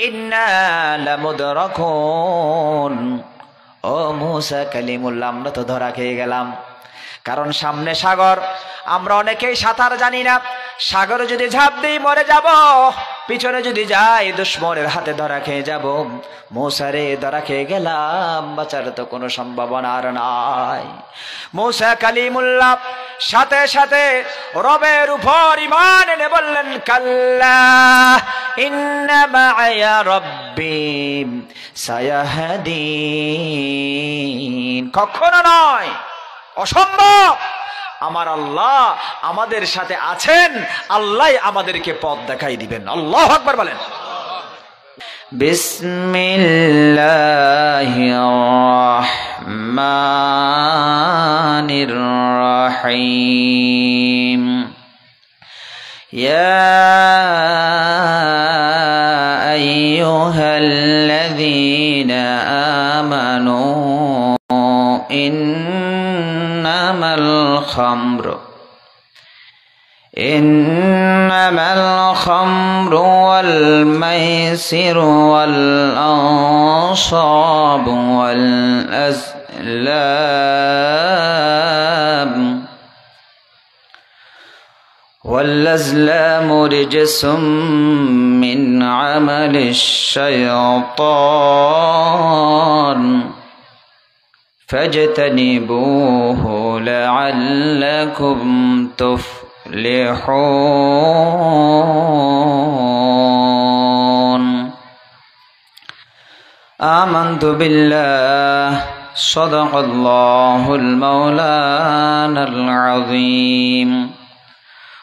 ইন্না লামুদরাকুন। ও মূসা কালিমুল্লাহ, আমরা তো ধরা খেয়ে গেলাম, কারণ সামনে সাগর, আমরা অনেকেই সাঁতার জানি না, সাগরে যদি ঝাঁপ দিই মরে যাব, পিছনে যদি যাই দুশমনের হাতে ধরা খেয়ে যাব। মূসা রে, ধরা খেয়ে গেলাম, বাঁচার তো কোনো সম্ভাবনা আর নাই। মূসা কালিমুল্লাহ সাথে সাথে রবের উপর ঈমান এনে বললেন, কাল্লা ইন্না মা'আয়া রব্বি সায়াহদিন। কখনো নয়, অসম্ভব, আমার আল্লাহ আমাদের সাথে আছেন, আল্লাহ আমাদেরকে পথ দেখাই দিবেন। আল্লাহু আকবার বলেন। বিসমিল্লাহির রহমানির রহিম। ইয়া আইয়ুহাল্লাযীনা আমানু إنما الخمر والميسر والأنصاب والأزلام رجس من عمل الشيطان فاجتنبوه لعلكم تفلحون. آمنت بالله صدق الله المولانا العظيم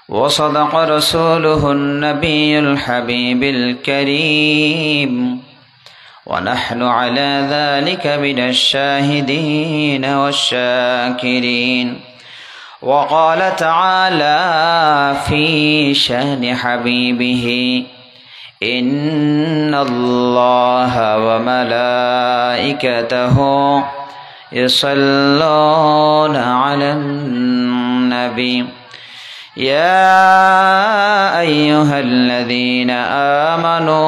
وصدق رسوله النبي الحبيب الكريم ونحن على ذلك من الشاهدين والشاكرين. وقال تعالى في شأن حبيبه إن الله وملائكته يصلون على النبي يا أيها الذين آمنوا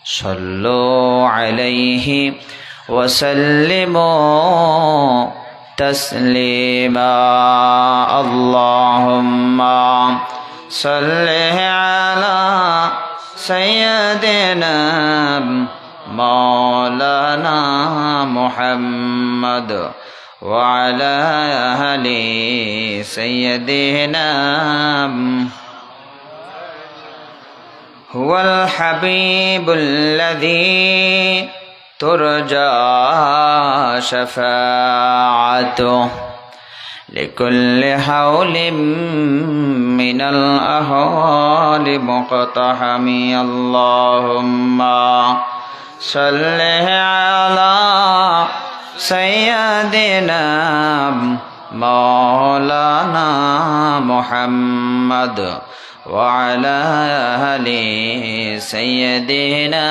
صلوا عليه وسلموا تسليما. اللهم صل على سيدنا مولانا محمد وعلى آل سيدنا هو الحبيب الذي ترجى شفاعته لكل حول من الأهوال مقتحم. اللهم صل على سيدنا مولانا محمد وعلى آل سيدنا.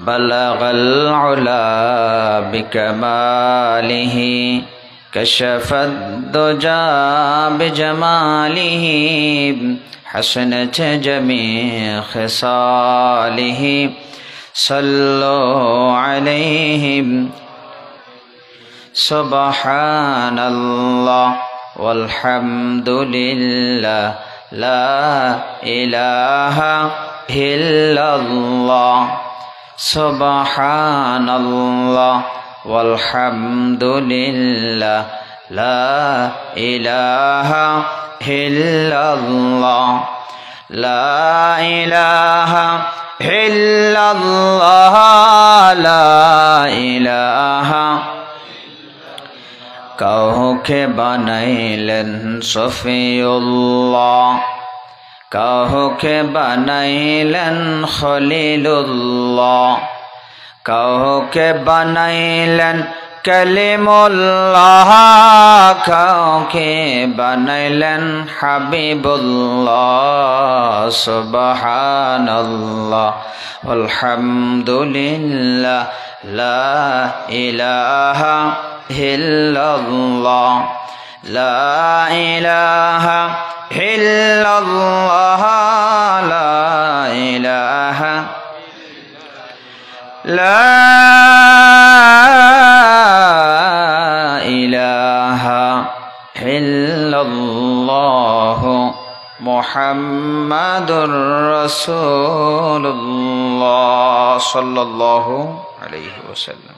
بلغ العلا بكماله كشف الدجى بجماله حسنت جميع خصاله صلوا عليه. سبحان الله والحمد لله لا إله إلا الله. سبحان الله والحمد لله لا إله إلا الله. لا إله إلا الله لا إله. কাউকে বানাইলেন সফিউল্লাহ, কাউকে বানাইলেন খলিলুল্লাহ, কাউকে বানাইলেন কালিমুল্লাহ, কাউকে বানাইলেন হাবিবুল্লাহ। সুবহানাল্লাহ আলহামদুলিল্লাহ লা ইলাহা ইল্লাল্লাহ লা ইলাহা ইল্লাল্লাহ মুহাম্মাদুর রাসূলুল্লাহ সাল্লাল্লাহু আলাইহি ওয়াসাল্লাম।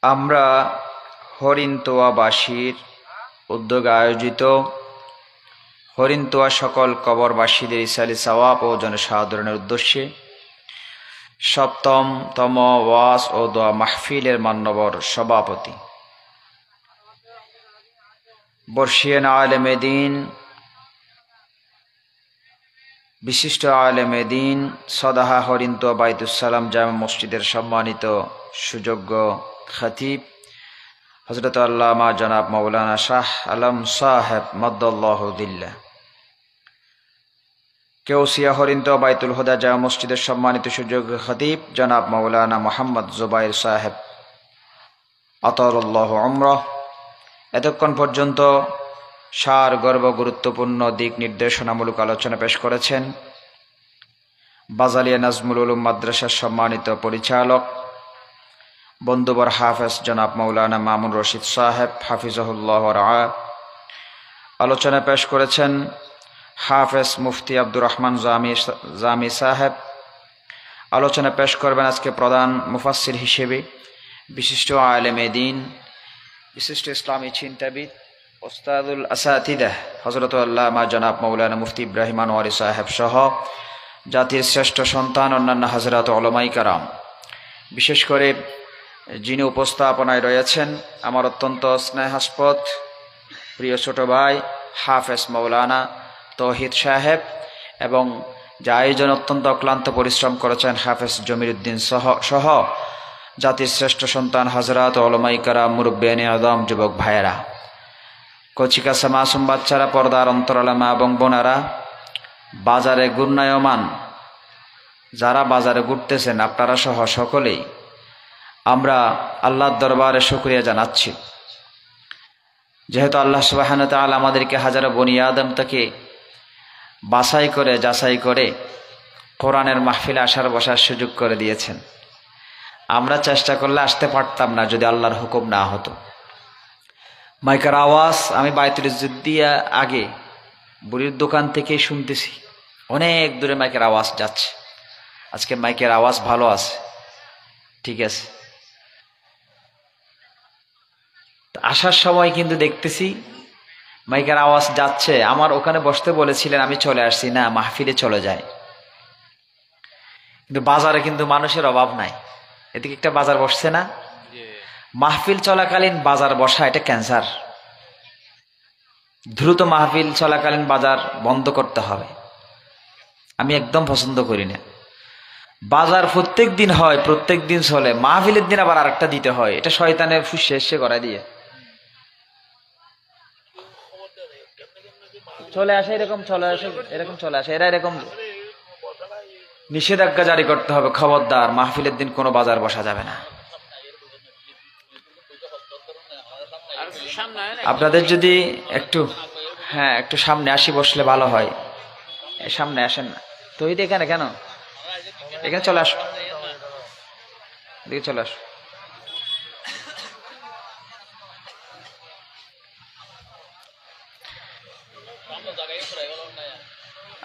আমরা হরিণতোয়াবাসীর উদ্যোগে আয়োজিত হরিণতোয়া সকল কবরবাসীদের ইসালি সওয়াব ও জনসাধারণের উদ্দেশ্যে ৭ম ওয়াজ ও দোয়া মাহফিলের মান্যবর সভাপতি বর্ষিয়ান আলেমে দ্বীন, বিশিষ্ট আলেমে দ্বীন, সদাহা হরিণতোয়া বাইতুস সালাম জামে মসজিদের সম্মানিত সুযোগ্য খতিব হযরত আল্লামা জনাব মাওলানা শাহ আলম সাহেব মাদ্দাল্লাহু দিল্লাহ, কেউসিয়া হরিণতোয়া বাইতুল হুদা জামে মসজিদের সম্মানিত সুযোগ্য খতিব জনাব মাওলানা মোহাম্মদ জুবাইর সাহেব আতারাল্লাহু উমরাহ। এতক্ষণ পর্যন্ত সার গর্ব গুরুত্বপূর্ণ দিক নির্দেশনামূলক আলোচনা পেশ করেছেন বাজালিয়া নাজমুল উলুম মাদ্রাসার সম্মানিত পরিচালক বন্ধুবর হাফেজ জনাব মাওলানা মামুন রশিদ সাহেব হাফিজাহুল্লাহ ওয়া রাআ। আলোচনা পেশ করেছেন হাফেজ মুফতি আব্দুর রহমান জামি সাহেব। আলোচনা পেশ করবেন আজকে প্রধান মুফাসসির হিসেবে বিশিষ্ট আলেমে দ্বীন, বিশিষ্ট ইসলামী চিন্তাবিদ, ওস্তাদুল আসাতিদাহ হযরত আল্লামা জনাব মাওলানা মুফতি ইব্রাহিম আনোয়ারি সাহেব সহ জাতির শ্রেষ্ঠ সন্তান অন্যান্য হযরত উলামায়ে কেরাম, বিশেষ করে যিনি উপস্থাপনায় রয়েছেন আমার অত্যন্ত স্নেহাস্পদ প্রিয় ছোট ভাই হাফেজ মাওলানা তৌহিদ সাহেব, এবং যা আয়োজন অত্যন্ত অক্লান্ত পরিশ্রম করেছেন হাফেজ জমিরুদ্দিন সহ জাতির শ্রেষ্ঠ সন্তান হযরত উলামায়ে কেরাম, মুরব্বিয়ানে আযম, যুবক ভাইয়েরা, কচিকাঁচা মাসুম বাচ্চারা, পর্দার অন্তরালা মা এবং বোনেরা, বাজারে ঘূর্ণায়মান যারা বাজারে ঘুরতেছেন আপনারা সহ সকলেই আমরা আল্লাহর দরবারে শুকরিয়া জানাচ্ছি, যেহেতু আল্লাহ সুবহানাহু ওয়া তাআলা আমাদেরকে হাজারো বনি আদম থেকে বাছাই করে যাচাই করে কোরআনের মাহফিলে আসার বসার সুযোগ করে দিয়েছেন। আমরা চেষ্টা করলে আসতে পারতাম না যদি আল্লাহর হুকুম না হতো। মাইকের আওয়াজ আমি বাইতুল ইজ্জত দিয়া আগে বুড়ির দোকান থেকে শুনতেছি, অনেক দূরে মাইকের আওয়াজ যাচ্ছে। আজকে মাইকের আওয়াজ ভালো আছে, ঠিক আছে। আসার সময় কিন্তু দেখতেছি মাইকের আওয়াজ যাচ্ছে, আমার ওখানে বসতে বলেছিলেন, আমি চলে আসছি, না মাহফিলে চলে যায়। কিন্তু বাজারে কিন্তু মানুষের অভাব নাই, এদিকে একটা বাজার বসছে না, মাহফিল চলাকালীন বাজার বসা এটা ক্যান্সার। দ্রুত মাহফিল চলাকালীন বাজার বন্ধ করতে হবে, আমি একদম পছন্দ করি না। বাজার প্রত্যেক দিন হয়, প্রত্যেক দিন চলে, মাহফিলের দিন আবার আরেকটা দিতে হয়, এটা শয়তানের ফুসে করায় দিয়ে চলে আসে, এরকম চলে আসে, এরকম চলে আসে, এরা এরকম নিষেধাজ্ঞা জারি করতে হবে, খবরদার মাহফিলের দিন কোনো বাজার বসা যাবে না। আপনাদের যদি একটু একটু সামনে আসি বসলে ভালো হয়, সামনে আসেন না তো, এই এখানে কেন, এখানে চলে আসো, এদিকে চলে আসো।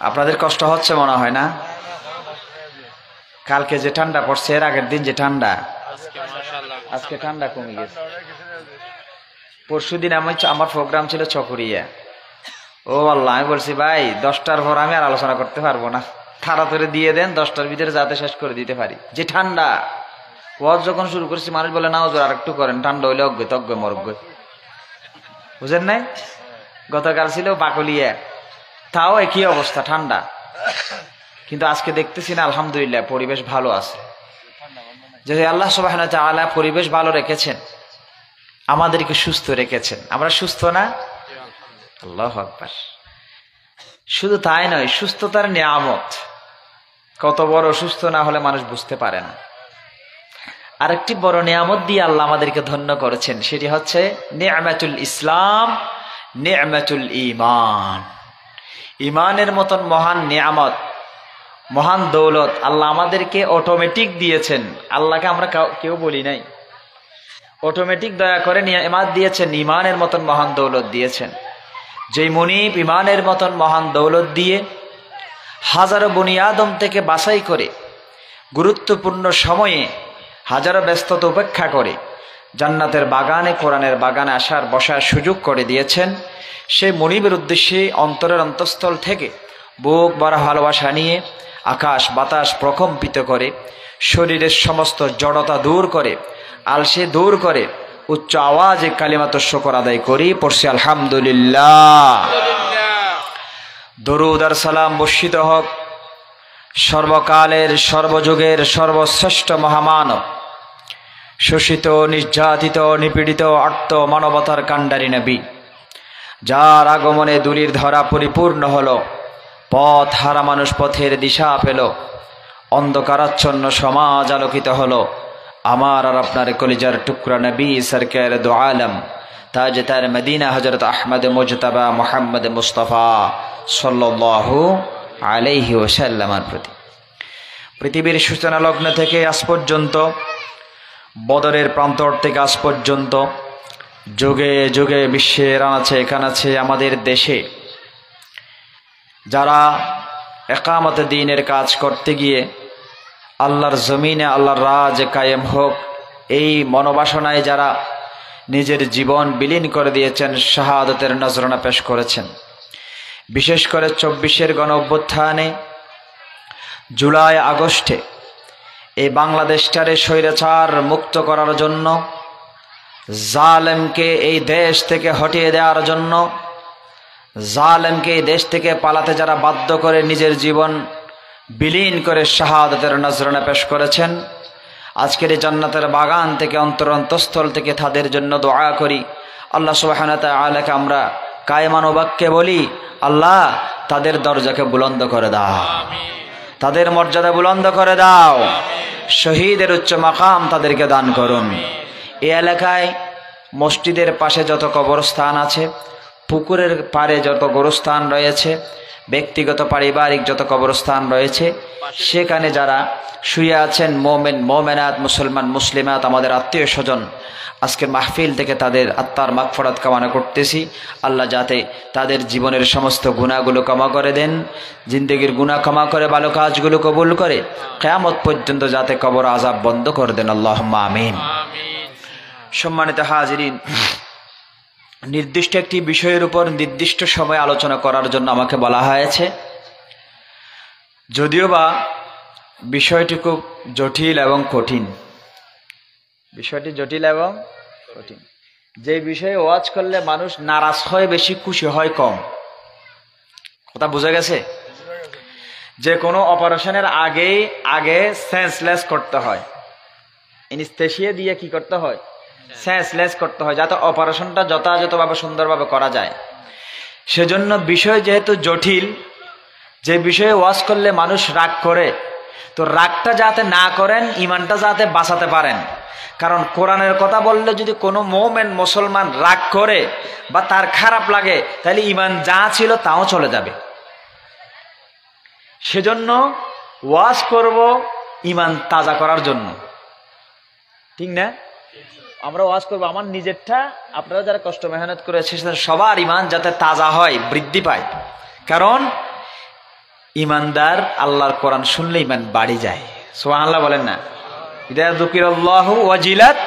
আপনাদের কষ্ট হচ্ছে মনে হয় না? কালকে যে ঠান্ডা পড়ছে, এর আগের দিন যে ঠান্ডা, আজকে ঠান্ডা কমে গেছে। পরশুদিন আমার প্রোগ্রাম ছিল চকরিয়া। ও আল্লাহ, আমি বলছি ভাই 10টার পর আমি আর আলোচনা করতে পারবো না, তাড়াতাড়ি দিয়ে দেন, 10টার ভিতরে যাতে শেষ করে দিতে পারি। যে ঠান্ডা, ওয়াজ যখন শুরু করছি মানুষ বলে না হুজুর আর একটু করেন, ঠান্ডা হইলে অজ্ঞ তজ্ঞ মরজ্ঞ, বুঝেন নাই? গতকাল ছিল বাকলিয়া, তাও একই অবস্থা ঠান্ডা, কিন্তু আজকে দেখতেছি না আলহামদুলিল্লাহ পরিবেশ ভালো আছে। যে আল্লাহ সুবহানাহু ওয়া তাআলা পরিবেশ ভালো রেখেছেন, আমাদেরকে সুস্থ রেখেছেন, আমরা সুস্থ না? আল্লাহু আকবার। শুধু তাই নয়, সুস্থতার নিয়ামত কত বড়, সুস্থ না হলে মানুষ বুঝতে পারে না। আরেকটি বড় নিয়ামত দিয়ে আল্লাহ আমাদেরকে ধন্য করেছেন, সেটি হচ্ছে নি'মাতুল ইসলাম, নি'মাতুল ঈমান। ঈমানের মতন মহান নিয়ামত, মহান দৌলত আল্লাহ আমাদেরকে অটোমেটিক দিয়েছেন। আল্লাহকে আমরা কেউ বলি নাই, অটোমেটিক দয়া করে নিয়ামত দিয়েছেন, ইমানের মতন মহান দৌলত দিয়েছেন। যেই মুনিব ইমানের মতন মহান দৌলত দিয়ে হাজারো বনি আদম থেকে বাছাই করে গুরুত্বপূর্ণ সময়ে হাজারো ব্যস্ততা উপেক্ষা করে জান্নাতের বাগানে, কোরআনের বাগানে আসার বসার সুযোগ করে দিয়েছেন, সেই মুনিবের উদ্দেশ্যে অন্তরের অন্তঃস্থল থেকে বুক ভরা ভালোবাসা নিয়ে আকাশ বাতাস প্রকম্পিত করে, শরীরের সমস্ত জড়তা দূর করে, আলসে দূর করে উচ্চ আওয়াজে কালিমাত শুকর আদায় করি, পড়ছি আলহামদুলিল্লাহ। দরুদ আর সালাম বর্ষিত হোক সর্বকালের সর্বযুগের সর্বশ্রেষ্ঠ মহামানব, শোষিত নির্যাতিত নিপীড়িত আর্ত মানবতার কাণ্ডারী নবী, যার আগমনে দুলির ধরা পরিপূর্ণ হলো, পথ হারা মানুষ পথের দিশা পেল, অন্ধকারাচ্ছন্ন সমাজ আলোকিত হলো। আমার আর আপনার কলিজার টুকরা নবী সরকার দো আলম তাজদার মদিনা হযরত আহমদ মুজতবা মুহাম্মদ মুস্তাফা সাল্লাল্লাহু আলাইহি ওয়াসাল্লামের প্রতি পৃথিবীর সূচনা লগ্ন থেকে আজ পর্যন্ত, বদরের প্রান্তর থেকে আজ পর্যন্ত, যুগে যুগে বিশ্বের আনাচে কানাচে আমাদের দেশে যারা একামতে দ্বীনের কাজ করতে গিয়ে আল্লাহর জমিনে আল্লাহর রাজ কায়েম হোক এই মনোবাসনায় যারা নিজের জীবন বিলীন করে দিয়েছেন, শাহাদতের নজরানা পেশ করেছেন, বিশেষ করে ২৪-এর গণ অভ্যুত্থানে জুলাই আগস্টে এই বাংলাদেশটারে স্বৈরাচার মুক্ত করার জন্য, জালেমকে এই দেশ থেকে হটিয়ে দেওয়ার জন্য, জালেমকে এই দেশ থেকে পালাতে যারা বাধ্য করে নিজের জীবন বিলীন করে শাহাদতের নজরানা পেশ করেছেন, আজকের এই জান্নাতের বাগান থেকে অন্তরস্থল থেকে তাদের জন্য দোয়া করি। আল্লাহ সুবহানাহু ওয়া তাআলাকে আমরা কায়মান বাক্যে বলি, আল্লাহ তাদের দরজাকে বুলন্দ করে দাও, তাদের মর্যাদা বুলন্দ করে দাও, শহীদের উচ্চ মাকাম তাদেরকে দান করুন। এই এলাকায় মসজিদের পাশে যত কবরস্থান আছে, পুকুরের পাড়ে যত গোরস্থান রয়েছে, ব্যক্তিগত পারিবারিক যত কবরস্থান রয়েছে, সেখানে যারা শুয়ে আছেন মোমেন মোমেনাত, মুসলমান মুসলিমাত, আমাদের আত্মীয় স্বজন, আজকের মাহফিল থেকে তাদের আত্মার মাগফিরাত কামনা করতেছি। আল্লাহ যাতে তাদের জীবনের সমস্ত গুনাহগুলো ক্ষমা করে দেন, জিন্দেগির গুনাহ ক্ষমা করে ভালো কাজগুলো কবুল করে কিয়ামত পর্যন্ত যাতে কবর আযাব বন্ধ করে দেন, আল্লাহুম্মা আমিন। সম্মানিত হাজিরিন, নির্দিষ্ট একটি বিষয়ের উপর নির্দিষ্ট সময় আলোচনা করার জন্য আমাকে বলা হয়েছে, যদিও বা বিষয়টি খুব জটিল এবং কঠিন। বিষয়টি জটিল এবং কঠিন। যে বিষয়ে ওয়াজ করলে মানুষ নারাজ হয় বেশি, খুশি হয় কম। কথা বুঝা গেছে? যে কোনো অপারেশনের আগে সেন্সলেস করতে হয়, অ্যানেস্থেসিয়া দিয়ে কি করতে হয়? সেন্সলেস করতে হয়, যাতে অপারেশনটা যথাযথভাবে সুন্দরভাবে করা যায়। সেজন্য বিষয় যেহেতু জটিল, যে বিষয়ে ওয়াজ করলে মানুষ রাগ করে, তো রাগটা যাতে না করেন, ইমানটা যাতে বাঁচাতে পারেন। কারণ কোরআনের কথা বললে যদি কোনো মুমিন মুসলমান রাগ করে বা তার খারাপ লাগে, তাহলে ইমান যা ছিল তাও চলে যাবে। সেজন্য ওয়াজ করব ইমান তাজা করার জন্য, ঠিক না? আমরা ওয়াজ করবো আমার নিজেরটা, আপনারা যারা কষ্ট মেহনত করে এসেছেন সবার ইমান যাতে তাজা হয়, বৃদ্ধি পায়। কারণ ইমানদার আল্লাহর কোরআন শুনলে ইমান বাড়ি যায়। সুবহানাল্লাহ বলেন না? ইযা যুকিরাল্লাহু ওয়াজিলাত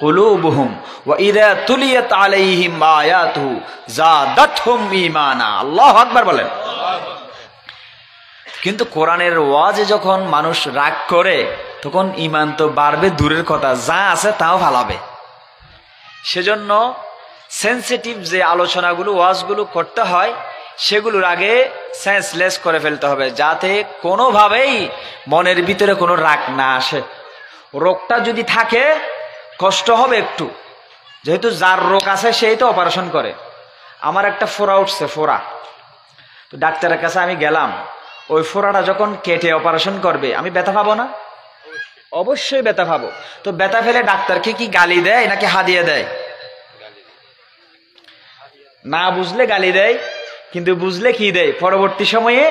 কুলুবুহুম ওয়া ইযা তুলিয়াত আলাইহিম আয়াতুহু যাদাতহুম ঈমানা। আল্লাহু আকবার বলেন। কিন্তু কোরআনের ওয়াজে যখন মানুষ রাগ করে, তখন ইমান তো বাড়বে দূরের কথা, যা আছে তাও ফালাবে। সেজন্য সেন্সিটিভ যে আলোচনাগুলো ওয়াজগুলো করতে হয়, সেগুলোর আগে সেন্সলেস করে ফেলতে হবে, যাতে কোনোভাবেই মনের ভিতরে কোনো রাগ না আসে। রোগটা যদি থাকে কষ্ট হবে একটু, যেহেতু যার রোগ আছে সেই তো অপারেশন করে। আমার একটা ফোড়া উঠছে, ফোড়া, তো ডাক্তারের কাছে আমি গেলাম। ওই ফোড়াটা যখন কেটে অপারেশন করবে, আমি ব্যথা পাবো না? অবশ্যই ব্যথা পাবো। তো ব্যথা ফেলে ডাক্তারকে কি গালি দেয় নাকি হাদিয়া দেয়? না বুঝলে গালি দেয়, কিন্তু বুঝলে কি দেয়? পরবর্তী সময়ে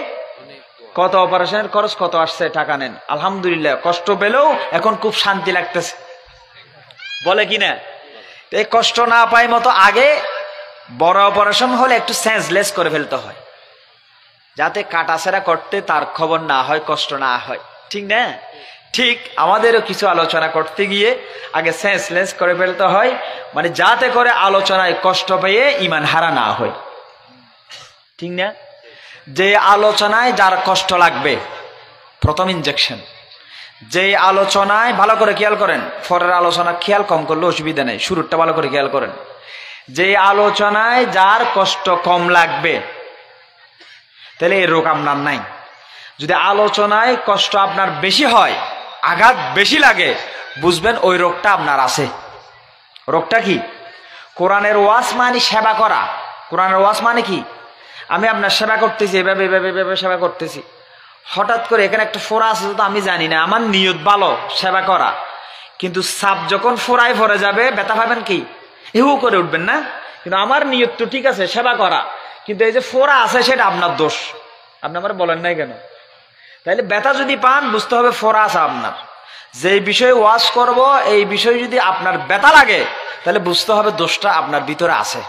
কত অপারেশনের খরচ কত আসছে, টাকা নেন। আলহামদুলিল্লাহ, কষ্ট পেলেও এখন খুব শান্তি লাগতেছে, বলে কি না? এই কষ্ট না পাই মতো আগে বড় অপারেশন হলে একটু সেন্সলেস করে ফেলতে হয়, যাতে কাটাছেড়া করতে তার খবর না হয়, কষ্ট না হয়, ঠিক না? ঠিক আমাদেরও কিছু আলোচনা করতে গিয়ে আগে সেন্সলেস করে ফেলতে হয়, মানে যাতে করে আলোচনায় কষ্ট পেয়ে ইমান হারা না হয়, ঠিক না? যে আলোচনায় যার কষ্ট লাগবে প্রথম ইনজেকশন, যে আলোচনায় ভালো করে খেয়াল করেন, পরের আলোচনা খেয়াল কম করলে অসুবিধা নেই, শুরুটা ভালো করে খেয়াল করেন। যে আলোচনায় যার কষ্ট কম লাগবে তাহলে এই রোগ আপনার নাই। যদি আলোচনায় কষ্ট আপনার বেশি হয়, আঘাত বেশি লাগে, বুঝবেন ওই রোগটা আপনার আছে। রোগটা কি? কোরআনের ওয়াজ মানে সেবা করা। কোরআনের ওয়াজ মানে কি? আমি আপনার সেবা করতেছি, এভাবে এভাবে এভাবে সেবা করতেছি, হঠাৎ করে এখানে একটা ফোড়া আছে তো আমি জানি না, আমার নিয়ত ভালো সেবা করা, কিন্তু সাপ যখন ফোড়ায় ফোরে যাবে ব্যথা পাবেন কি? এও করে উঠবেন না? কিন্তু আমার নিয়ত তো ঠিক আছে সেবা করা, কিন্তু এই যে ফোড়া আছে সেটা আপনার দোষ। আপনি আমার বলেন নাই কেন? তাইলে ব্যথা যদি পান বুঝতে হবে ফোড়া আছে আপনার। যে বিষয়ে ওয়াজ করব এই বিষয়ে যদি আপনার ব্যথা লাগে তাহলে বুঝতে হবে দোষটা আপনার ভিতরে আছে।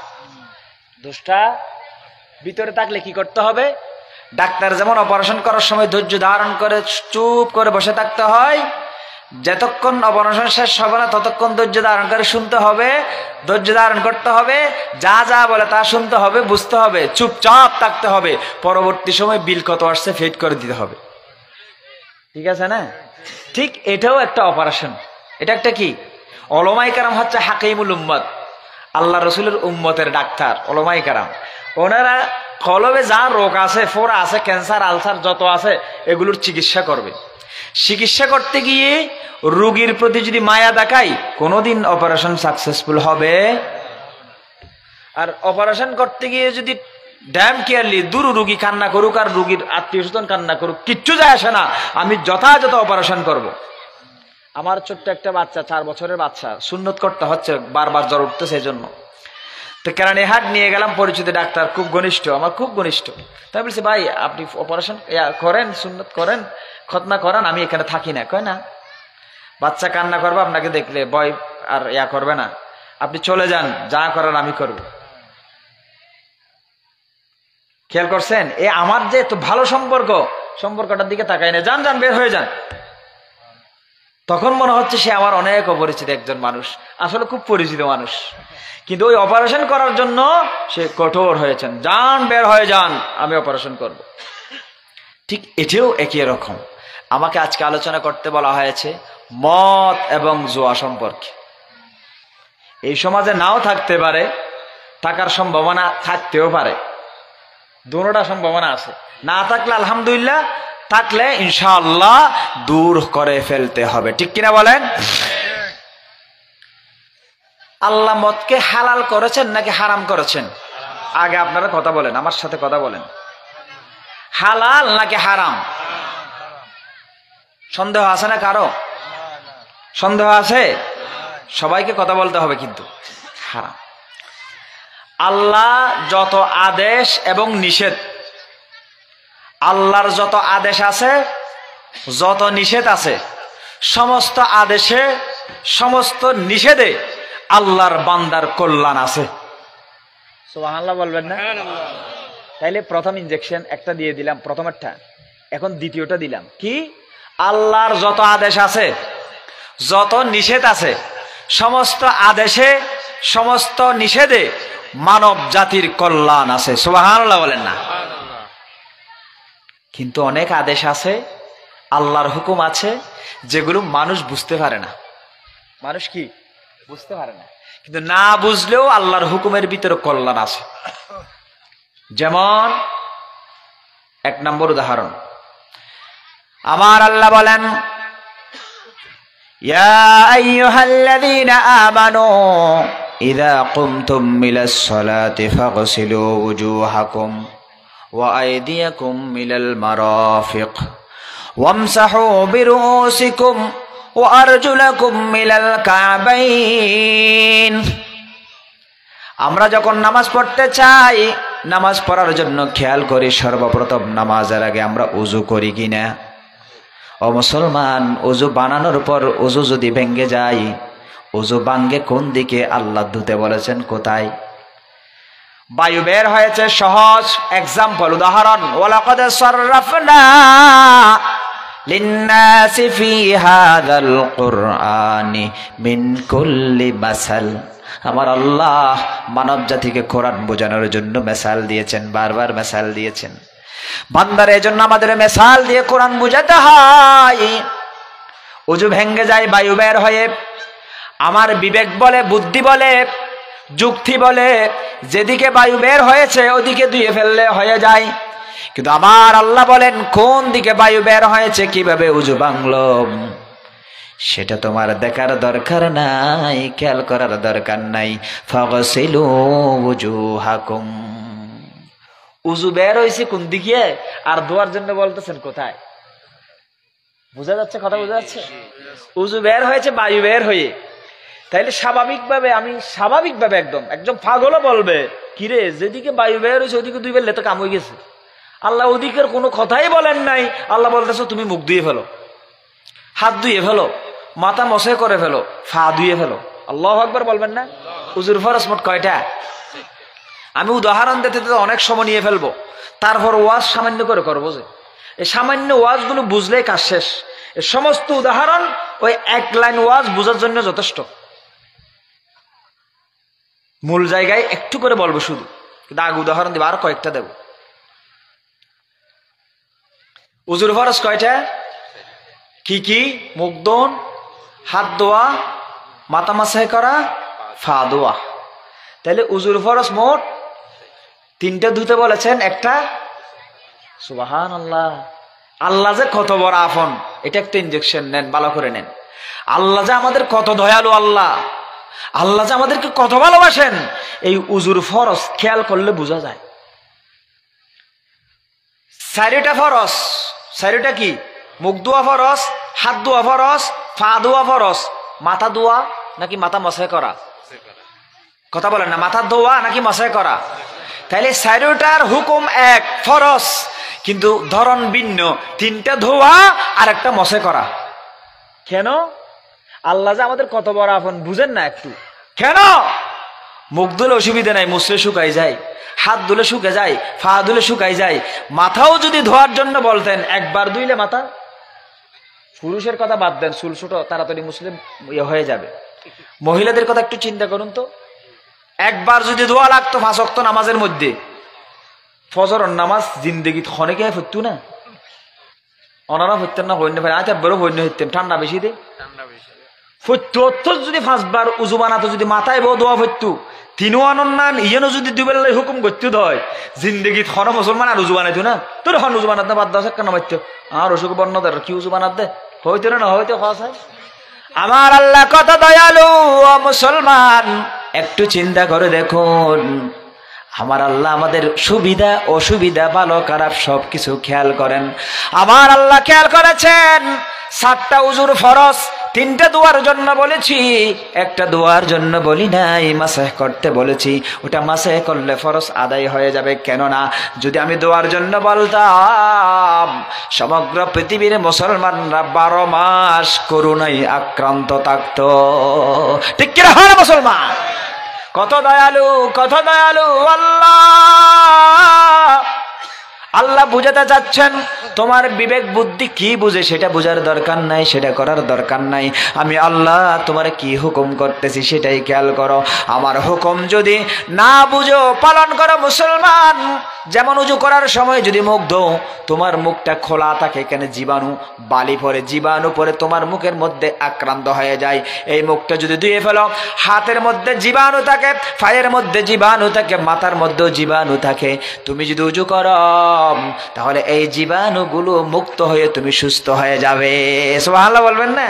দোষটা ভিতরে থাকলে কি করতে হবে? ডাক্তার যেমন অপারেশন করার সময় ধৈর্য ধারণ করে চুপ করে বসে থাকতে হয়, যতক্ষণ অপারেশন শেষ হবে না ততক্ষণ ধৈর্য ধারণ করে শুনতে হবে, ধৈর্য ধারণ করতে হবে, যা যা বলে তা শুনতে হবে, বুঝতে হবে, চুপচাপ থাকতে হবে, পরবর্তী সময় বিল কত আসছে ফেড করে দিতে হবে, ঠিক আছে না? ঠিক এটাও একটা অপারেশন। এটা একটা কি? ওলামায়ে কেরাম হচ্ছে হাকিমুল উম্মত, আল্লাহ রসুলের উম্মতের ডাক্তার। ওলামায়ে কেরাম ওনারা কলবে যা রোগ আছে, ফোড়া আছে, ক্যান্সার, আলসার যত আছে এগুলোর চিকিৎসা করবে। চিকিৎসা করতে গিয়ে রোগীর প্রতি যদি মায়া দেখাই কোনোদিন অপারেশন সাকসেসফুল হবে। আর অপারেশন করতে গিয়ে যদি ড্যাম কেয়ারলি দূর রুগী কান্না করুক আর রুগীর আত্মীয় স্বজন কান্না করুক, কিচ্ছু যায় আসে না, আমি যথাযথ অপারেশন করব। আমার ছোট্ট একটা বাচ্চা, 4 বছরের বাচ্চা, সুন্নত করতে হচ্ছে, বারবার জ্বর উঠতেছে, এই জন্য তো কেরানীহাট নিয়ে গেলাম। পরিচিত ডাক্তার, খুব ঘনিষ্ঠ, আমার খুব ঘনিষ্ঠ। তাই বলছি ভাই আপনি অপারেশন করেন, সুন্নত করেন, খতনা করান, আমি এখানে থাকি না। কয় না, বাচ্চা কান্না করবে, আপনাকে দেখলে ভয় আর করবে না, আপনি চলে যান, যা করার আমি করব। খেয়াল করছেন? আমার যে এত ভালো সম্পর্কটার দিকে তাকাই না, যান যান বের হয়ে যান। তখন মনে হচ্ছে সে আমার অনেক অপরিচিত একজন মানুষ, আসলে খুব পরিচিত মানুষ, কিন্তু ওই অপারেশন করার জন্য সে কঠোর হয়েছেন, যান বের হয়ে যান, আমি অপারেশন করব। ঠিক এটাও একই রকম। আমাকে আজকে আলোচনা করতে বলা হয়েছে মদ এবং জুয়া সম্পর্কে। এই সমাজে নাও থাকতে পারে, থাকার সম্ভাবনা থাকতেও পারে, দুটোটা সম্ভাবনা আছে। না থাকলে আলহামদুলিল্লাহ, থাকলে ইনশাআল্লাহ দূর করে ফেলতে হবে, ঠিক কিনা বলেন? আল্লাহ মদকে হালাল করেছেন নাকি হারাম করেছেন? আগে আপনারা কথা বলেন, আমার সাথে কথা বলেন, হালাল নাকি হারাম? সন্দেহ আছে না কারো? সন্দেহ আছে? সবাইকে কথা বলতে হবে, কিন্তু হারাম। আল্লাহ যত আদেশ এবং নিষেধ, আল্লাহর যত আদেশ আছে, যত নিষেধ আছে, সমস্ত আদেশে সমস্ত নিষেধে আল্লাহর বান্দার কল্যাণ আছে। সুবহানাল্লাহ বলবেন না? তাইলে প্রথম ইনজেকশন একটা দিয়ে দিলাম, প্রথমেরটা, এখন দ্বিতীয়টা দিলাম। কি? আল্লাহর যত আদেশ আছে, যত নিষেধ আছে, সমস্ত আদেশে সমস্ত নিষেধে মানব জাতির কল্যাণ আছে। সুবহানাল্লাহ বলেন না? কিন্তু অনেক আদেশ আছে, আল্লাহর হুকুম আছে, যেগুলো মানুষ বুঝতে পারে না। মানুষ কি বুঝতে পারে না, কিন্তু না বুঝলেও আল্লাহর হুকুমের ভিতরে কল্যাণ আছে। যেমন 1 নম্বর উদাহরণ, আমার আল্লাহ বলেন, ইয়া আইয়ুহাল্লাযীনা আমানু ইযা কুমতুম ইলাস সালাতি ফাগসিলু ওয়ুজুহাকুম ওয়া আইদিয়াকুম ইলাল মারাফিক ওয়ামসাহু বিরুসিকুম ওয়া আরজুলাকুম ইলাল কাবাইন। আমরা যখন নামাজ পড়তে চাই, নামাজ পড়ার জন্য খেয়াল করি সর্বপ্রথম নামাজের আগে আমরা ওযু করি কিনা। ও মুসলমান, ওযু বানানোর পর ওযু যদি ভেঙে যায়, উযু ভাঙ্গে কোন দিকে? আল্লাহ ধুতে বলেছেন কোথায়? বায়ু বের হয়েছে, সহজ এক্সাম্পল, উদাহরণ। ওয়ালাকাদ সাররাফনা লিন্নাসি ফি হাযাল কুরআনি মিন কুল্লি মাসাল। আমার আল্লাহ মানব জাতিকে কোরআন বোঝানোর জন্য মেসাল দিয়েছেন, বারবার মেসাল দিয়েছেন। বান্দার এজন্য আমাদের মেসাল দিয়ে কোরআন বোঝাতে হয়। উযু ভেঙ্গে যায় বায়ু বের হয়ে, আমার বিবেক বলে, বুদ্ধি বলে, যুক্তি বলে যেদিকে বায়ু বের হয়েছে ওদিকে ধুয়ে ফেললে হয়ে যায়। কিন্তু আমার আল্লাহ বলেন কোন দিকে বায়ু বের হয়েছে, কিভাবে উযু ভাঙলো, সেটা তোমার দেখার দরকার নাই, খেয়াল করার দরকার নাই। ফাগসিলু উজুহাকুম, উযু বের হয়েছে কোন দিকে আর ধোয়ার জন্য বলতেছেন কোথায়? বোঝা যাচ্ছে? কথা বোঝা যাচ্ছে? উযু বের হয়েছে বায়ু বের হয়ে, তাইলে স্বাভাবিকভাবে, আমি স্বাভাবিকভাবে একদম পাগলও বলবে, কিরে যেদিকে বায়ু বের হয়েছে ওদিকে দুই বেরলে তো কাম হয়ে গেছে। আল্লাহ ওদিকের কোনো কথাই বলেন নাই। আল্লাহ বলতেছে তুমি মুখ ধুয়ে ফেলো, হাত ধুয়ে ফেলো, মাথা মশে করে ফেলো, ফা ধুয়ে ফেলো। আল্লাহু আকবার বলবেন না? উযুর ফরজ মোট কয়টা? আমি উদাহরণ দিতে অনেক সময় নিয়ে ফেলবো, তারপর ওয়াজ সামান্য করে করবো। যে এই সামান্য ওয়াজগুলো বুঝলেই কাজ শেষ। এই সমস্ত উদাহরণ ওই এক লাইন ওয়াজ বোঝার জন্য যথেষ্ট। মূল জায়গায় একটু করে বলবো শুধু, কিন্তু আগে উদাহরণ দিব, আর কয়েকটা দেব। উযুর ফরজ কয়টা? কি কি? মুখ ধোন, হাত ধোয়া, মাথা মাসাই করা, ফা ধোয়া। তাহলে উযুর ফরজ মোট তিনটা ধুতে বলেছেন, একটা। সুবহানাল্লাহ, আল্লাহ যে কত বড় আপন, এটা একটা ইনজেকশন নেন, ভালো করে নেন। আল্লাহ যে আমাদের কত দয়ালু, আল্লাহ যে আমাদেরকে কত ভালোবাসেন, এই উযুর ফরজ খেয়াল করলে বোঝা যায়। চারিটা ফরজ। চারিটা কি? মুখ ধোয়া ফরজ, হাত ধোয়া ফরজ, পা ধোয়া ফরজ, মাথা ধোয়া নাকি মাথা মশাই করা? কথা বলেন না, মাথা ধোয়া নাকি মশাই করা? তাইলে চারিটার হুকুম এক, ফরজ, কিন্তু ধরন ভিন্ন। তিনটা ধোয়া আর একটা মশাই করা। কেন? আল্লাহ যে আমাদের কত বড় আপন, বুঝেন না একটু? কেন? মুখ ধুলে অসুবিধা নাই, মুসলে শুকাই যায়, হাত ধুলে শুকে যায়, পা ধুলে শুকাই যায়। মাথাও যদি ধোয়ার জন্য বলতেন, একবার ধুইলে মাথা, পুরুষের কথা বাদ দেন, চুল ছোট তাড়াতাড়ি মুসলিম হয়ে যাবে। মহিলাদের কথা একটু চিন্তা করুন তো, একবার যদি ধোয়া লাগতো 5 ওয়াক্ত নামাজের মধ্যে, ফজর নামাজ জিন্দেগি ক্ষণেকে হইতো না, অনারা হইতেন না, হইন্য ভাই আচ্ছা বড় হইন্য হইতেন, ঠান্ডা বেশি দে, যদি 5 বার উজু বানাতো, যদি মাথায় বউ দোয়া হইতো, তিনও আনন্দান ইয়েনো যদি দুবেলায় হুকুম করতে হয়, জিন্দেগি ক্ষণ মুসলমান আর উজু বানাইতো না। তোর এখন উজু বানাতে বাদ দাও, কেন মারতো আর অসুখ বর্ণ দেয়, কি উজু বানাত দে, হইতো না হইতো খাওয়া হয়। আমার আল্লাহ কত দয়ালু মুসলমান, একটু চিন্তা করে দেখুন। আমার আল্লাহ আমাদের সুবিধা অসুবিধা ভালো খারাপ সবকিছু খেয়াল করেন। আমার আল্লাহ খেয়াল করেছেন 7টা উজুর ফরজ, 3টা দোয়ার জন্য বলেছি, একটা দোয়ার জন্য বলি নাই, মাসাহ করতে বলেছি। ওটা মাসাহ করলে ফরজ আদায় হয়ে যাবে। কেননা যদি আমি দোয়ার জন্য বলতাম, সমগ্র পৃথিবীর মুসলমানরা 12 মাস করুণায় আক্রান্ত থাকত। ঠিক কিনা হয় মুসলমান? কত দয়ালু, কত দয়ালু আল্লাহ। আল্লাহ বুঝাতে চাচ্ছেন তোমার বিবেক বুদ্ধি কি বুঝে সেটা বোঝার দরকার নাই, সেটা করার দরকার নাই। আমি আল্লাহ তোমার কি হুকুম করতেছি সেটাই খেয়াল করো। আমার হুকুম যদি না বুঝো পালন করো মুসলমান। যেমন উজু করার সময় যদি মুখ ধো, তোমার মুখটা খোলা থাকে, এখানে জীবাণু বালি পরে, জীবাণু পরে তোমার মুখের মধ্যে আক্রান্ত হয়ে যায়। এই মুখটা যদি ধুয়ে ফেলো, হাতের মধ্যে জীবাণু থাকে, পায়ের মধ্যে জীবাণু থাকে, মাথার মধ্যেও জীবাণু থাকে, তুমি যদি উজু করো তাহলে এই জীবাণুগুলো মুক্ত হয়ে তুমি সুস্থ হয়ে যাবে। সুবহানাল্লাহ বলবেন না?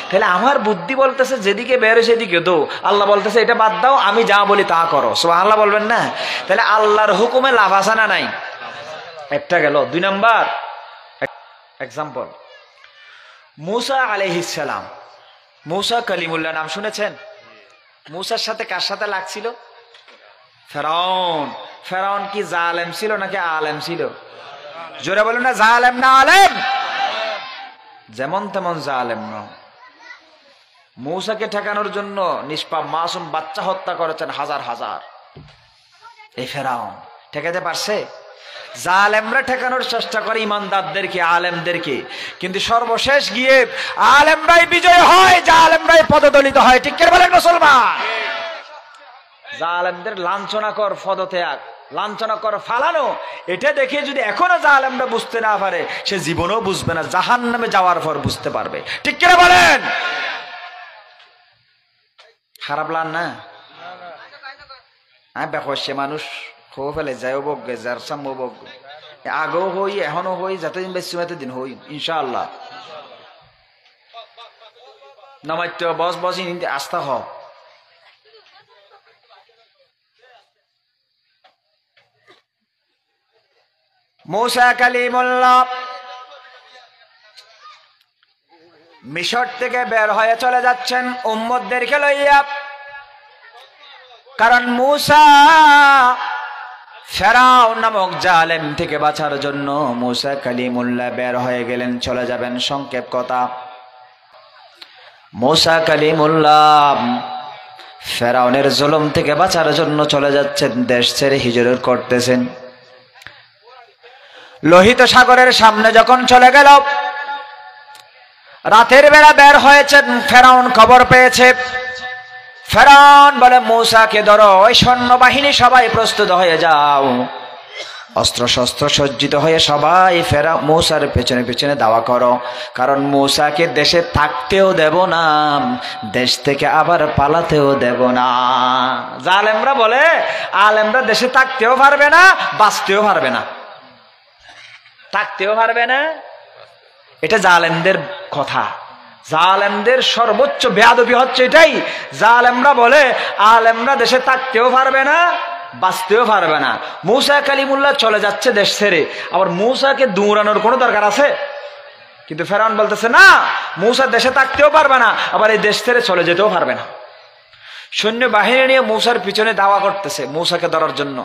তাহলে আমার বুদ্ধি বলতেছে যেদিকে বের সেদিকে দো, আল্লাহ বলতেছে এটা বাদ দাও, আমি যা বলি তা করো। সুবহানাল্লাহ বলবেন না? তাহলে আল্লাহর হুকুমে লাভ আছে না নাই? একটা গেল। 2 নাম্বার এক্সাম্পল, মুসা আলাইহিস সালাম। মুসা কালিমুল্লাহ নাম শুনেছেন? মুসার সাথে কার সাথে লাগছিল? ফেরাউন। ফেরাউন কি জালেম ছিল নাকি আলেম ছিল? জোরে বলুন না, জালেম না আলেম? যেমন তেমন জালেম না। মূসাকে ঠেকানোর জন্য নিষ্পাপ মাসুম বাচ্চা হত্যা করেছেন হাজার হাজার। এই ফেরাউন ঠেকাতে পারছে? জালেমরা ঠেকানোর চেষ্টা করে ইমানদারদেরকে, আলেমদেরকে, কিন্তু সর্বশেষ গিয়ে আলেমরাই বিজয় হয়, জালেমরাই পদদলিত হয়। ঠিক করে বলেন মুসলমান? জালেমদের লাঞ্ছনা কর পদত্যাগ, লাঞ্ছনা কর ফালানো, এটা দেখে যদি এখনো জালেমরা বুঝতে না পারে, সে জীবনেও বুঝবে না, জাহান্নামে যাওয়ার পর বুঝতে পারবে। ঠিক করে বলেন? খারাপ লান না? হ্যাঁ, বেকসে মানুষ হো ফেলে যায় বগ্গে, যার সাম্য বগ্গ, আগেও হই এখনো হই, যতদিন বেশি দিন হই ইনশাআল্লাহ। নমাত্য বস বস আস্থা হ। মূসা কালিমুল্লাহ মিশর থেকে বের হয়ে চলে যাচ্ছেন উম্মতদেরকে লইয়া, কারণ মূসা ফেরাউন নামক জালেম থেকে বাঁচার জন্য মূসা কালিমুল্লাহ বের হয়ে গেলেন, চলে যাবেন। সংক্ষেপ কথা, মূসা কালিমুল্লাহ ফেরাউনের জুলুম থেকে বাঁচার জন্য চলে যাচ্ছেন, দেশ ছেড়ে হিজরত করতেছেন। লোহিত সাগরের সামনে যখন চলে গেল, রাতের বেলা বের হয়েছেন, ফেরাউন খবর পেয়েছে। ফেরাউন বলে মূসাকে ধরো, ওই সৈন্যবাহিনী সবাই প্রস্তুত হয়ে যাও, অস্ত্র শস্ত্র সজ্জিত হয়ে সবাই মূসার পেছনে পেছনে দাওয়া করো, কারণ মূসাকে দেশে থাকতেও দেব না, দেশ থেকে আবার পালাতেও দেব না। জালেমরা বলে আলেমরা দেশে থাকতেও পারবে না, বাঁচতেও পারবে না, থাকতেও পারবে না। এটা জালেমদের কথা, জালেমদের সর্বোচ্চ বেয়াদবি হচ্ছে এটাই। জালেমরা বলে আলেমরা দেশে থাকতেও পারবে না, বাঁচতেও পারবে না। মূসা কালিমুল্লাহ চলে যাচ্ছে দেশ ছেড়ে, আবার মূসাকে দৌড়ানোর কোনো দরকার আছে? কিন্তু ফেরাউন বলতেছে না, মূসা দেশে থাকতেও পারবে না, আবার এই দেশ ছেড়ে চলে যেতেও পারবে না। সৈন্য বাহিনী নিয়ে মূসার পিছনে দাওয়া করতেছে মূসাকে ধরার জন্য।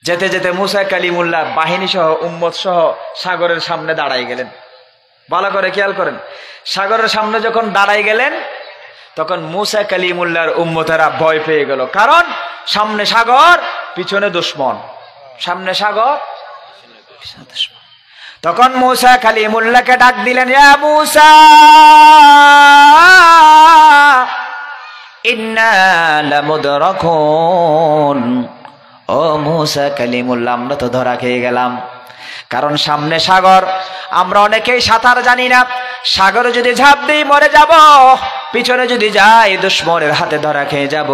যেতে যেতে মূসা কালিমুল্লাহ বাহিনী সহ উম্মত সহ সাগরের সামনে দাঁড়াই গেলেন। ভালো করে খেয়াল করেন, সাগরের সামনে যখন দাঁড়াই গেলেন, তখন মূসা কালিমুল্লাহর উম্মতেরা ভয় পেয়ে গেল, কারণ সামনে সাগর, পিছনে দুশমন, সামনে সাগর, পিছনে দুশমন। তখন মূসা কালিমুল্লাহকে ডাক দিলেন, ইয়া মূসা ইন্না লামুদরাকুন। ও মূসা কালিমুল্লাহ, আমরা তো ধরা খেয়ে গেলাম, কারণ সামনে সাগর, আমরা অনেকেই সাঁতার জানি না, সাগরে যদি ঝাঁপ দিই মরে যাব, পিছনে যদি যাই দুশমনের হাতে ধরা খেয়ে যাব।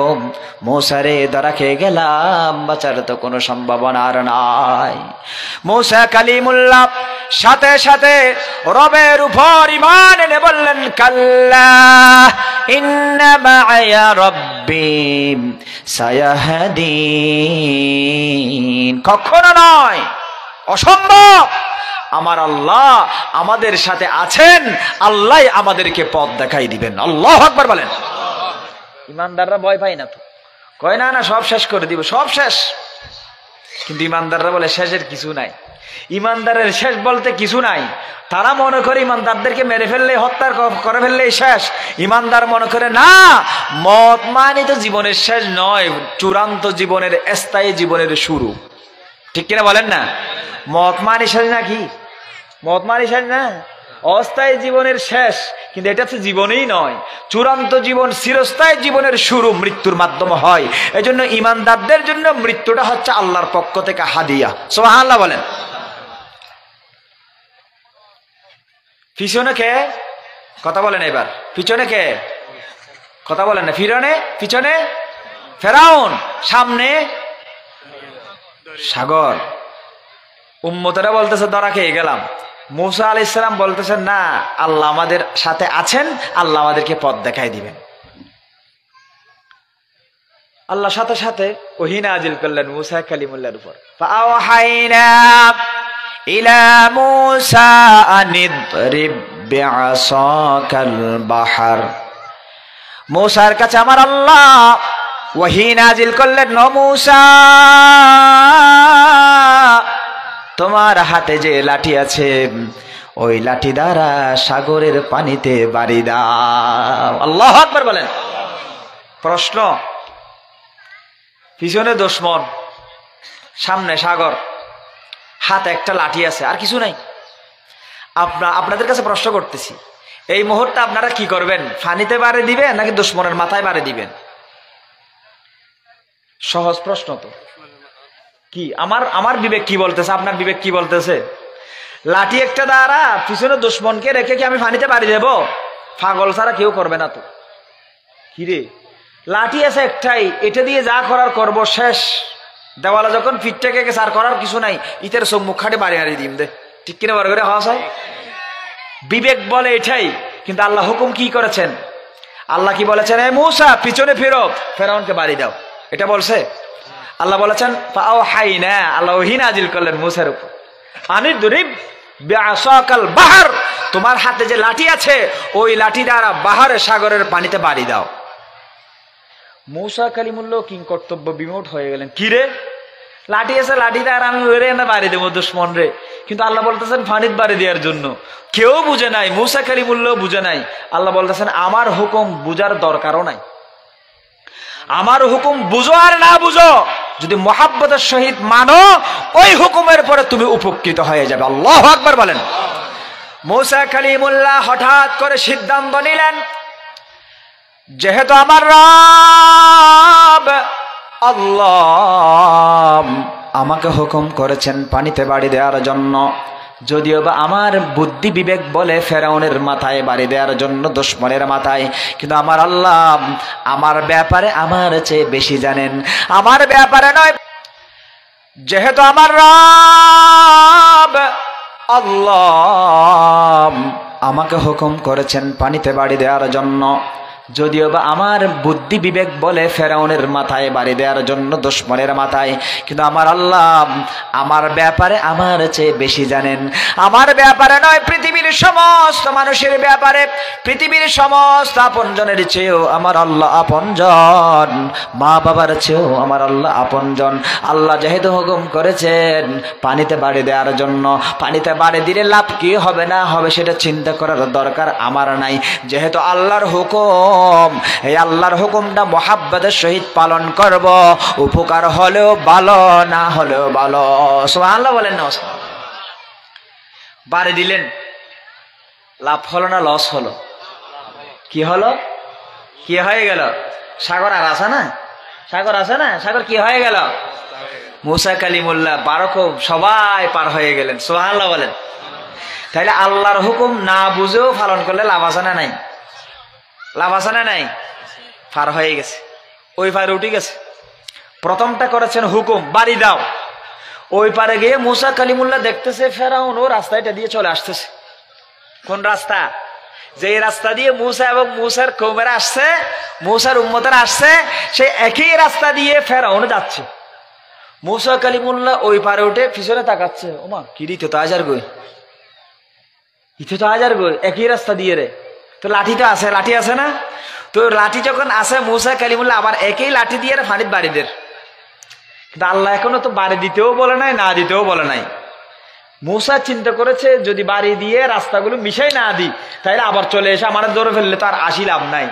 মূসা রে, ধরা খেয়ে গেলাম, বাঁচার তো কোনো সম্ভাবনা আর নাই। মূসা কালিমুল্লাহ সাথে সাথে রবের উপর ঈমান এনে বললেন, কাল্লা ইন্না মা'আয়া রাব্বি সায়াহদিন। কখনো নয়, অসম্ভব, আমার আল্লাহ আমাদের সাথে আছেন, আল্লাহ আমাদেরকে পথ দেখাই দিবেন। আল্লাহু আকবার বলেন। ইমানদাররা ভয় পায় না তো, কয় না না সব শেষ করে দিব, সব শেষ। কিন্তু ইমানদাররা বলে শেষের কিছু নাই, ইমানদারের শেষ বলতে কিছু নাই। তারা মনে করে ইমানদারদেরকে মেরে ফেললে, হত্যা করে ফেললেই শেষ। ইমানদার মনে করে না, মত মানে তো জীবনের শেষ নয়, চূড়ান্ত জীবনের, স্থায়ী জীবনের শুরু। ঠিক কিনা বলেন না? মত মানে শেষ নাকি? মত মানে শেষ না, অস্থায়ী জীবনের শেষ, কিন্তু এটা তো জীবনেই নয়, চূড়ান্ত জীবন, চিরস্থায়ী জীবনের শুরু মৃত্যুর মাধ্যমে হয়। এজন্য ইমানদারদের জন্য মৃত্যুটা হচ্ছে আল্লাহর পক্ষ থেকে হাদিয়া। সুবহানাল্লাহ বলেন। পিছনে কে কথা বলেন? এবার পিছনে কে কথা বলেন না? পিছনে ফেরাউন, সামনে সাগর। উম্মতেরা বলতেছে ধরা খেয়ে গেলাম। মূসা আলাইহিস সালাম বলতেছেন না, আল্লাহ আমাদের সাথে আছেন, আল্লাহ আমাদেরকে পথ দেখাই দিবেন। আল্লাহ সাথে সাথে ওহী নাজিল করলেন মূসা কালিমুল্লাহর উপর। ফাআওহাইনা ইলা মূসা আনিদরিব বিআসাকাল বাহর। মূসার কাছে আমার আল্লাহ ওহী নাজিল করলেন, ও মূসা, তোমার হাতে যে লাঠি আছে, ওই লাঠি দ্বারা সাগরের পানিতে বাড়ি দাও। আল্লাহু আকবার বলেন। প্রশ্ন, পিছনে দুশমন, সামনে সাগর, হাতে একটা লাঠি আছে, আর কিছু নাই। আপনাদের কাছে প্রশ্ন করতেছি, এই মুহূর্তে আপনারা কি করবেন? পানিতে বাড়ি দিবেন নাকি দুশমনের মাথায় বাড়ি দিবেন? সহজ প্রশ্ন তো। কি আমার বিবেক কি বলতেছে, আপনার বিবেক কি বলতেছে? লাঠি একটা দ্বারা পিছনে দুশমনকে রেখে কি আমি পানিতে বাড়ি দেব? পাগল ছাড়া কেউ করবে না তো। কি রে, লাঠি আছে একটাই, এটা দিয়ে যা করার করব, শেষ। দেওয়ালে যখন ফিটটা গেছে আর করার কিছু নাই, ইতের সব মুখ খাটে বাড়ি হারিয়ে দিম দে, ঠিক কিনা বড় করে হওয়া যায়? বিবেক বলে এটাই, কিন্তু আল্লাহ হুকুম কি করেছেন? আল্লাহ কি বলেছেন? এ মূসা পিছনে ফেরো, ফেরাউনকে বাড়ি দাও, এটা বলছে? আল্লাহ বলেছেন ফাআওহাইনা, আল্লাহ ওহী নাজিল করলেন মূসার উপর, আনিদরিব বিআসাকাল বাহর, তোমার হাতে যে লাঠি আছে ওই লাঠি দ্বারা বাহারে সাগরের পানিতে বাড়ি দাও। মূসা কালিমুল্লাহ কিং কর্তব্য বিমূঢ় হয়ে গেলেন। কি রে, লাঠি আছে, লাঠি দ্বারা আমি ওরে না বাড়ি দেবো দুশমন রে, কিন্তু আল্লাহ বলতেছেন পানিতে বাড়ি দেওয়ার জন্য। কেউ বুঝে নাই, মূসা কালিমুল্লাহ বুঝে নাই। আল্লাহ বলতেছেন আমার হুকুম বুঝার দরকারও নাই, আমার হুকুম বুঝো আর না বুঝো, যদি মুহাব্বতের সহিত মানো ওই হুকুমের পরে তুমি উপকৃত হয়ে যাবে। আল্লাহু আকবার বলেন। মূসা কালিমুল্লাহ হঠাৎ করে সিদ্ধান্ত নিলেন, যেহেতু আমার রব আল্লাহ আমাকে হুকুম করেছেন পানিতে বাড়ি দেওয়ার জন্য, যদিও বা আমার বুদ্ধি বিবেক বলে ফেরাউনের মাথায় বাড়ি দেওয়ার জন্য, দুশমনের মাথায়, কিন্তু আমার আল্লাহ আমার ব্যাপারে আমার চেয়ে বেশি জানেন, আমার ব্যাপারে নয়। যেহেতু আমার রব আল্লাহ আমাকে হুকুম করেছেন পানিতে বাড়ি দেওয়ার জন্য, যদিও বা আমার বুদ্ধি বিবেক বলে ফেরাউনের মাথায় বাড়ি দেওয়ার জন্য, দুশমনের মাথায়, কিন্তু আমার আল্লাহ আমার ব্যাপারে আমার চেয়ে বেশি জানেন, আমার ব্যাপারে নয়, পৃথিবীর সমস্ত মানুষের ব্যাপারে, পৃথিবীর সমস্ত আপনজনের চেয়েও আমার আল্লাহ আপনজন, মা বাবার চেয়েও আমার আল্লাহ আপনজন। আল্লাহ যেহেতু হুকুম করেছেন পানিতে বাড়ি দেওয়ার জন্য, পানিতে বাড়ি দিলে লাভ কি হবে না হবে সেটা চিন্তা করার দরকার আমার নাই। যেহেতু আল্লাহর হুকুম, এই আল্লাহর হুকুমটা মুহাব্বতের সহিত পালন করব, উপকার হলেও ভালো, না হলেও ভালো। সুবহানাল্লাহ বলেন না? বাড়ি দিলেন, লাভ হলো না লস হলো? কি হলো? কি হয়ে গেল? সাগর আর আছে না? সাগর আছে না? সাগর কি হয়ে গেল? মূসা কালিমুল্লাহ বারকম সবাই পার হয়ে গেলেন। সুবহানাল্লাহ বলেন। তাইলে আল্লাহর হুকুম না বুঝেও পালন করলে লাভ আছে না নাই? লাভ আছে না নাই? পার হয়ে গেছে, ওই পারে উঠে গেছে। প্রথমটা করেছেন হুকুম, বাড়ি দাও। ওই পারে গিয়ে মূসা কালিমুল্লাহ দেখতেছে ফেরাউন ও রাস্তাটা দিয়ে চলে আসতেছে। কোন রাস্তা? যে রাস্তা দিয়ে মূসা এবং মূসার কওমেরা আসছে, মূসার উম্মতেরা আসছে, সেই একই রাস্তা দিয়ে ফেরাউন যাচ্ছে। মূসা কালিমুল্লাহ ওই পারে উঠে পিছনে তাকাচ্ছে, ওমা কি দিতে তো হাজার গই, ইতে তো হাজার গই, একই রাস্তা দিয়ে রে, তো লাঠি তো আছে, লাঠি আছে না? তো লাঠি যখন আছে মূসা কালিমুল্লাহ আবার একই লাঠি দিয়ে পানির বাড়ি দের। কিন্তু আল্লাহ এখনো তো বাড়ি দিতেও বলে নাই, না দিতেও বলে নাই। মূসা চিন্তা করেছে যদি বাড়ি দিয়ে রাস্তাগুলো মিশাই না দিই তাহলে আবার চলে এসে আমার ধরে ফেললে তো আর আসি লাভ নাই।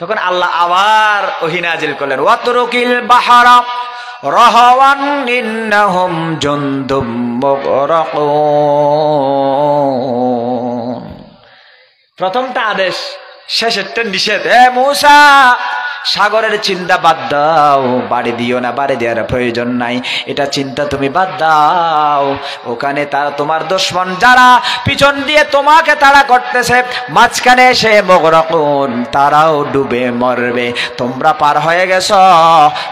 তখন আল্লাহ আবার ওহী নাজিল করলেন, ওয়াতরুকিল বাহরা রাহাওয়ান ইন্নাহুম জুনদুম মুগরাকুন। প্রথমটা আদেশ, শেষেরটা নিষেধ। এ মূসা, সাগরের চিন্তা বাদ দাও, বাড়ি দিও না, বাড়ি দেওয়ার প্রয়োজন নাই, এটা চিন্তা তুমি বাদ দাও। ওখানে তারা তোমার দুশমন যারা পিছন দিয়ে তোমাকে তাড়া করতেছে, মাঝখানে এসে মুগরাকুন, তারাও ডুবে মরবে। তোমরা পার হয়ে গেছো,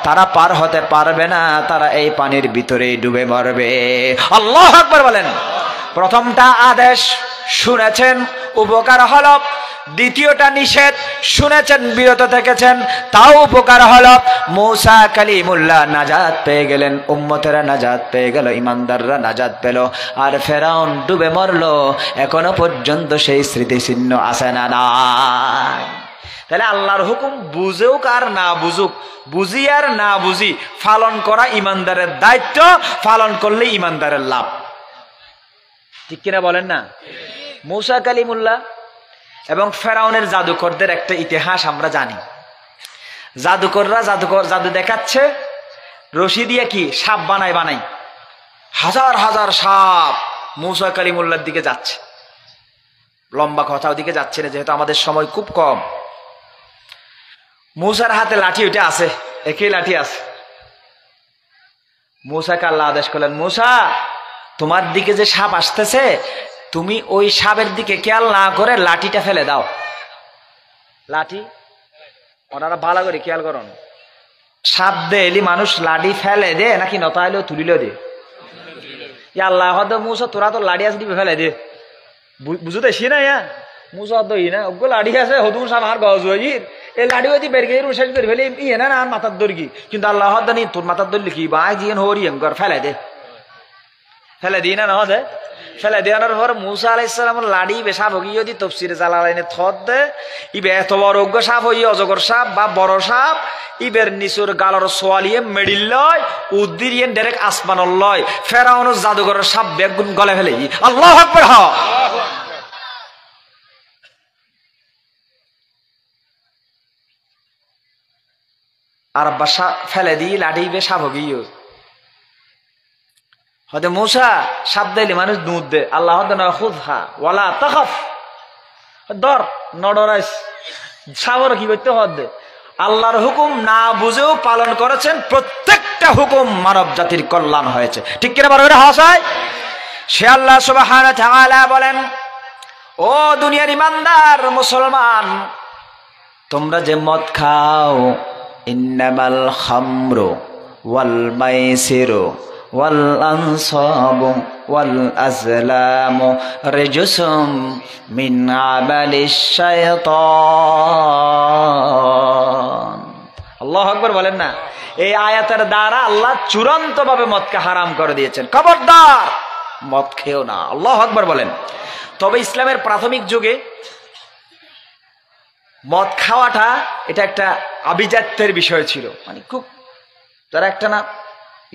তারা পার হতে পারবে না, তারা এই পানির ভিতরেই ডুবে মরবে। আল্লাহু আকবার বলেন। প্রথমটা আদেশ শুনেছেন, উপকার হলো। দ্বিতীয়টা নিষেধ শুনেছেন, বিরত থেকেছেন, তাও উপকার হলো। মূসা কালিমুল্লাহ নাজাত পেয়ে গেলেন, উম্মতেরা নাজাত পেয়ে গেল, ইমানদাররা নাজাত পেল, আর ফেরাউন ডুবে মরলো। এখনো পর্যন্ত সেই স্মৃতিচিহ্ন আছে না নাই? তাহলে আল্লাহর হুকুম বুঝুক আর না বুঝুক, বুঝি আর না বুঝি, পালন করা ইমানদারের দায়িত্ব, পালন করলে ইমানদারের লাভ। ঠিক কিনা বলেন না? মুসা কালিমুল্লাহ এবং ফেরাউনের জাদুকরদের একটা ইতিহাস আমরা জানি। জাদুকররা জাদু দেখাচ্ছে, রশি দিয়ে কি সাপ বানাই হাজার হাজার সাপ মুসা কালিমুল্লাহর দিকে যাচ্ছে। লম্বা কথা ওদিকে যাচ্ছে না, যেহেতু আমাদের সময় খুব কম। মুসার হাতে লাঠি ওইটা আছে, একই লাঠি আছে। মুসাকে আল্লাহ আদেশ করলেন, মুসা তোমার দিকে যে সাপ আসতেছে, তুমি ওই সাপের দিকে খেয়াল না করে লাঠিটা ফেলে দাও। লাঠি ওনারা ভালো করে খেয়াল করুন, সাপ দেলি মানুষ লাঠি ফেলে দে নাকি নতাইলেও তুলিলেও দে? আল্লাহ মুসা তোরা তো লাঠি আছে দিবে ফেলে দে, বুঝতে সি না ইয়া মুসা দই না ওগুলো লাঠি আছে হদুম সামার গজ হইর এই লাঠি হইতে বের গিয়ে শেষ করে ফেলে ইয়ে না আর মাথার দর্গি, কিন্তু আল্লাহ নি তোর মাথার দর্লি কি বা জিয়ান হরি ঘর ফেলে দে, ফেলে দিই না নহদে ফেলে দেওয়ানোর পর মুসা আলাইসালামের লাড়ি বেসাপ হইয়ে দি তফসিরে জালালাইনে থত দে ইবে এত বড় অজ্ঞ সাপ হইয়ে অজগর সাপ বা বড় সাপ ইবের নিচুর গালর সোয়ালিয়ে মেডিল লয় উদ্দিরিয়েন ডাইরেক্ট আসমানর লয় ফেরাউন জাদুঘরের সাপ বেগুন গলে ফেলে আল্লাহু আকবার। হ আর বাসা ফেলে দি লাড়ি বেসাপ হইয়ে হয়তো মুসা সাপ দিলে মানুষ দুধ দে, আল্লাহ খুদহা ওয়ালা তাখাফ দর নডরাইস সাবর কি করতে হদে আল্লাহর হুকুম না বুঝেও পালন করেছেন, প্রত্যেকটা হুকুম মানব জাতির কল্যাণ হয়েছে, ঠিক কিনা বড় এটা হাসায়? সে আল্লাহ সুবহানাহু ওয়া তাআলা বলেন, ও দুনিয়ার ইমানদার মুসলমান, তোমরা যে মদ খাও, ইন্নামাল খামরু ওয়াল মাইসিরু ওয়াল আনসাবু ওয়াল আজলামু রিজসুম মিন আমালিশ শাইতান। আল্লাহু আকবার বলেন না? এই আয়াতের দ্বারা আল্লাহ চূড়ান্ত ভাবে মদকে হারাম করে দিয়েছেন, খবরদার মদ খেও না। আল্লাহু আকবার বলেন। তবে ইসলামের প্রাথমিক যুগে মদ খাওয়াটা এটা একটা আভিজাত্যের বিষয় ছিল, মানে খুব যারা একটা না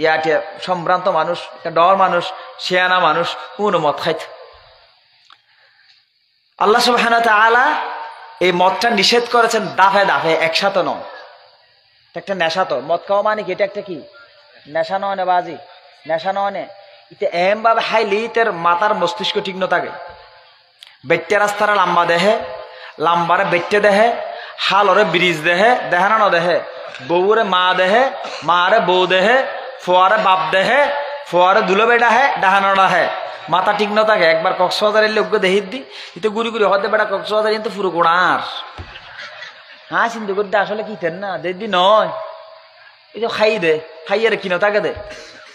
ইয়াটে সম্ভ্রান্ত মানুষ, ডর মানুষ, শিয়ানা মানুষ কোন মদ খাইত। আল্লাহ সুবহানাহু ওয়া তাআলা এই মদটা নিষেধ করেছেন দাফে দাফে, একসাথে নয়। একটা নেশা, তো মদ খাওয়া মানে কি এটা একটা কি নেশা নয় না বাজি, নেশা নয় না ইতে এম ভাবে হাইলি তার মাথার মস্তিষ্ক ঠিক ন থাকে। বেট্টে রাস্তারা লাম্বা দেহে, লাম্বারে বেট্টে দেহে, হালরে ব্রিজ দেহে, দেহে না দেহে, বউরে মা দেহে, মারে বউ দেহে, ফোয়ারে বাপ দেহে, ফোয়ারে দুলো বেটা হে, ডাহানোটা হে, মাথা ঠিক ন থাকে। একবার কক্সবাজারের লোক দেহিত দি ইতে গুড়ি গুড়ি হতে বেটা কক্সবাজার কিন্তু পুরো গোড়ার হ্যাঁ চিন্তা করতে আসলে কি তেন না দেখবি নয়, এই যে খাই দে খাইয়ারে কিনো তাকে দে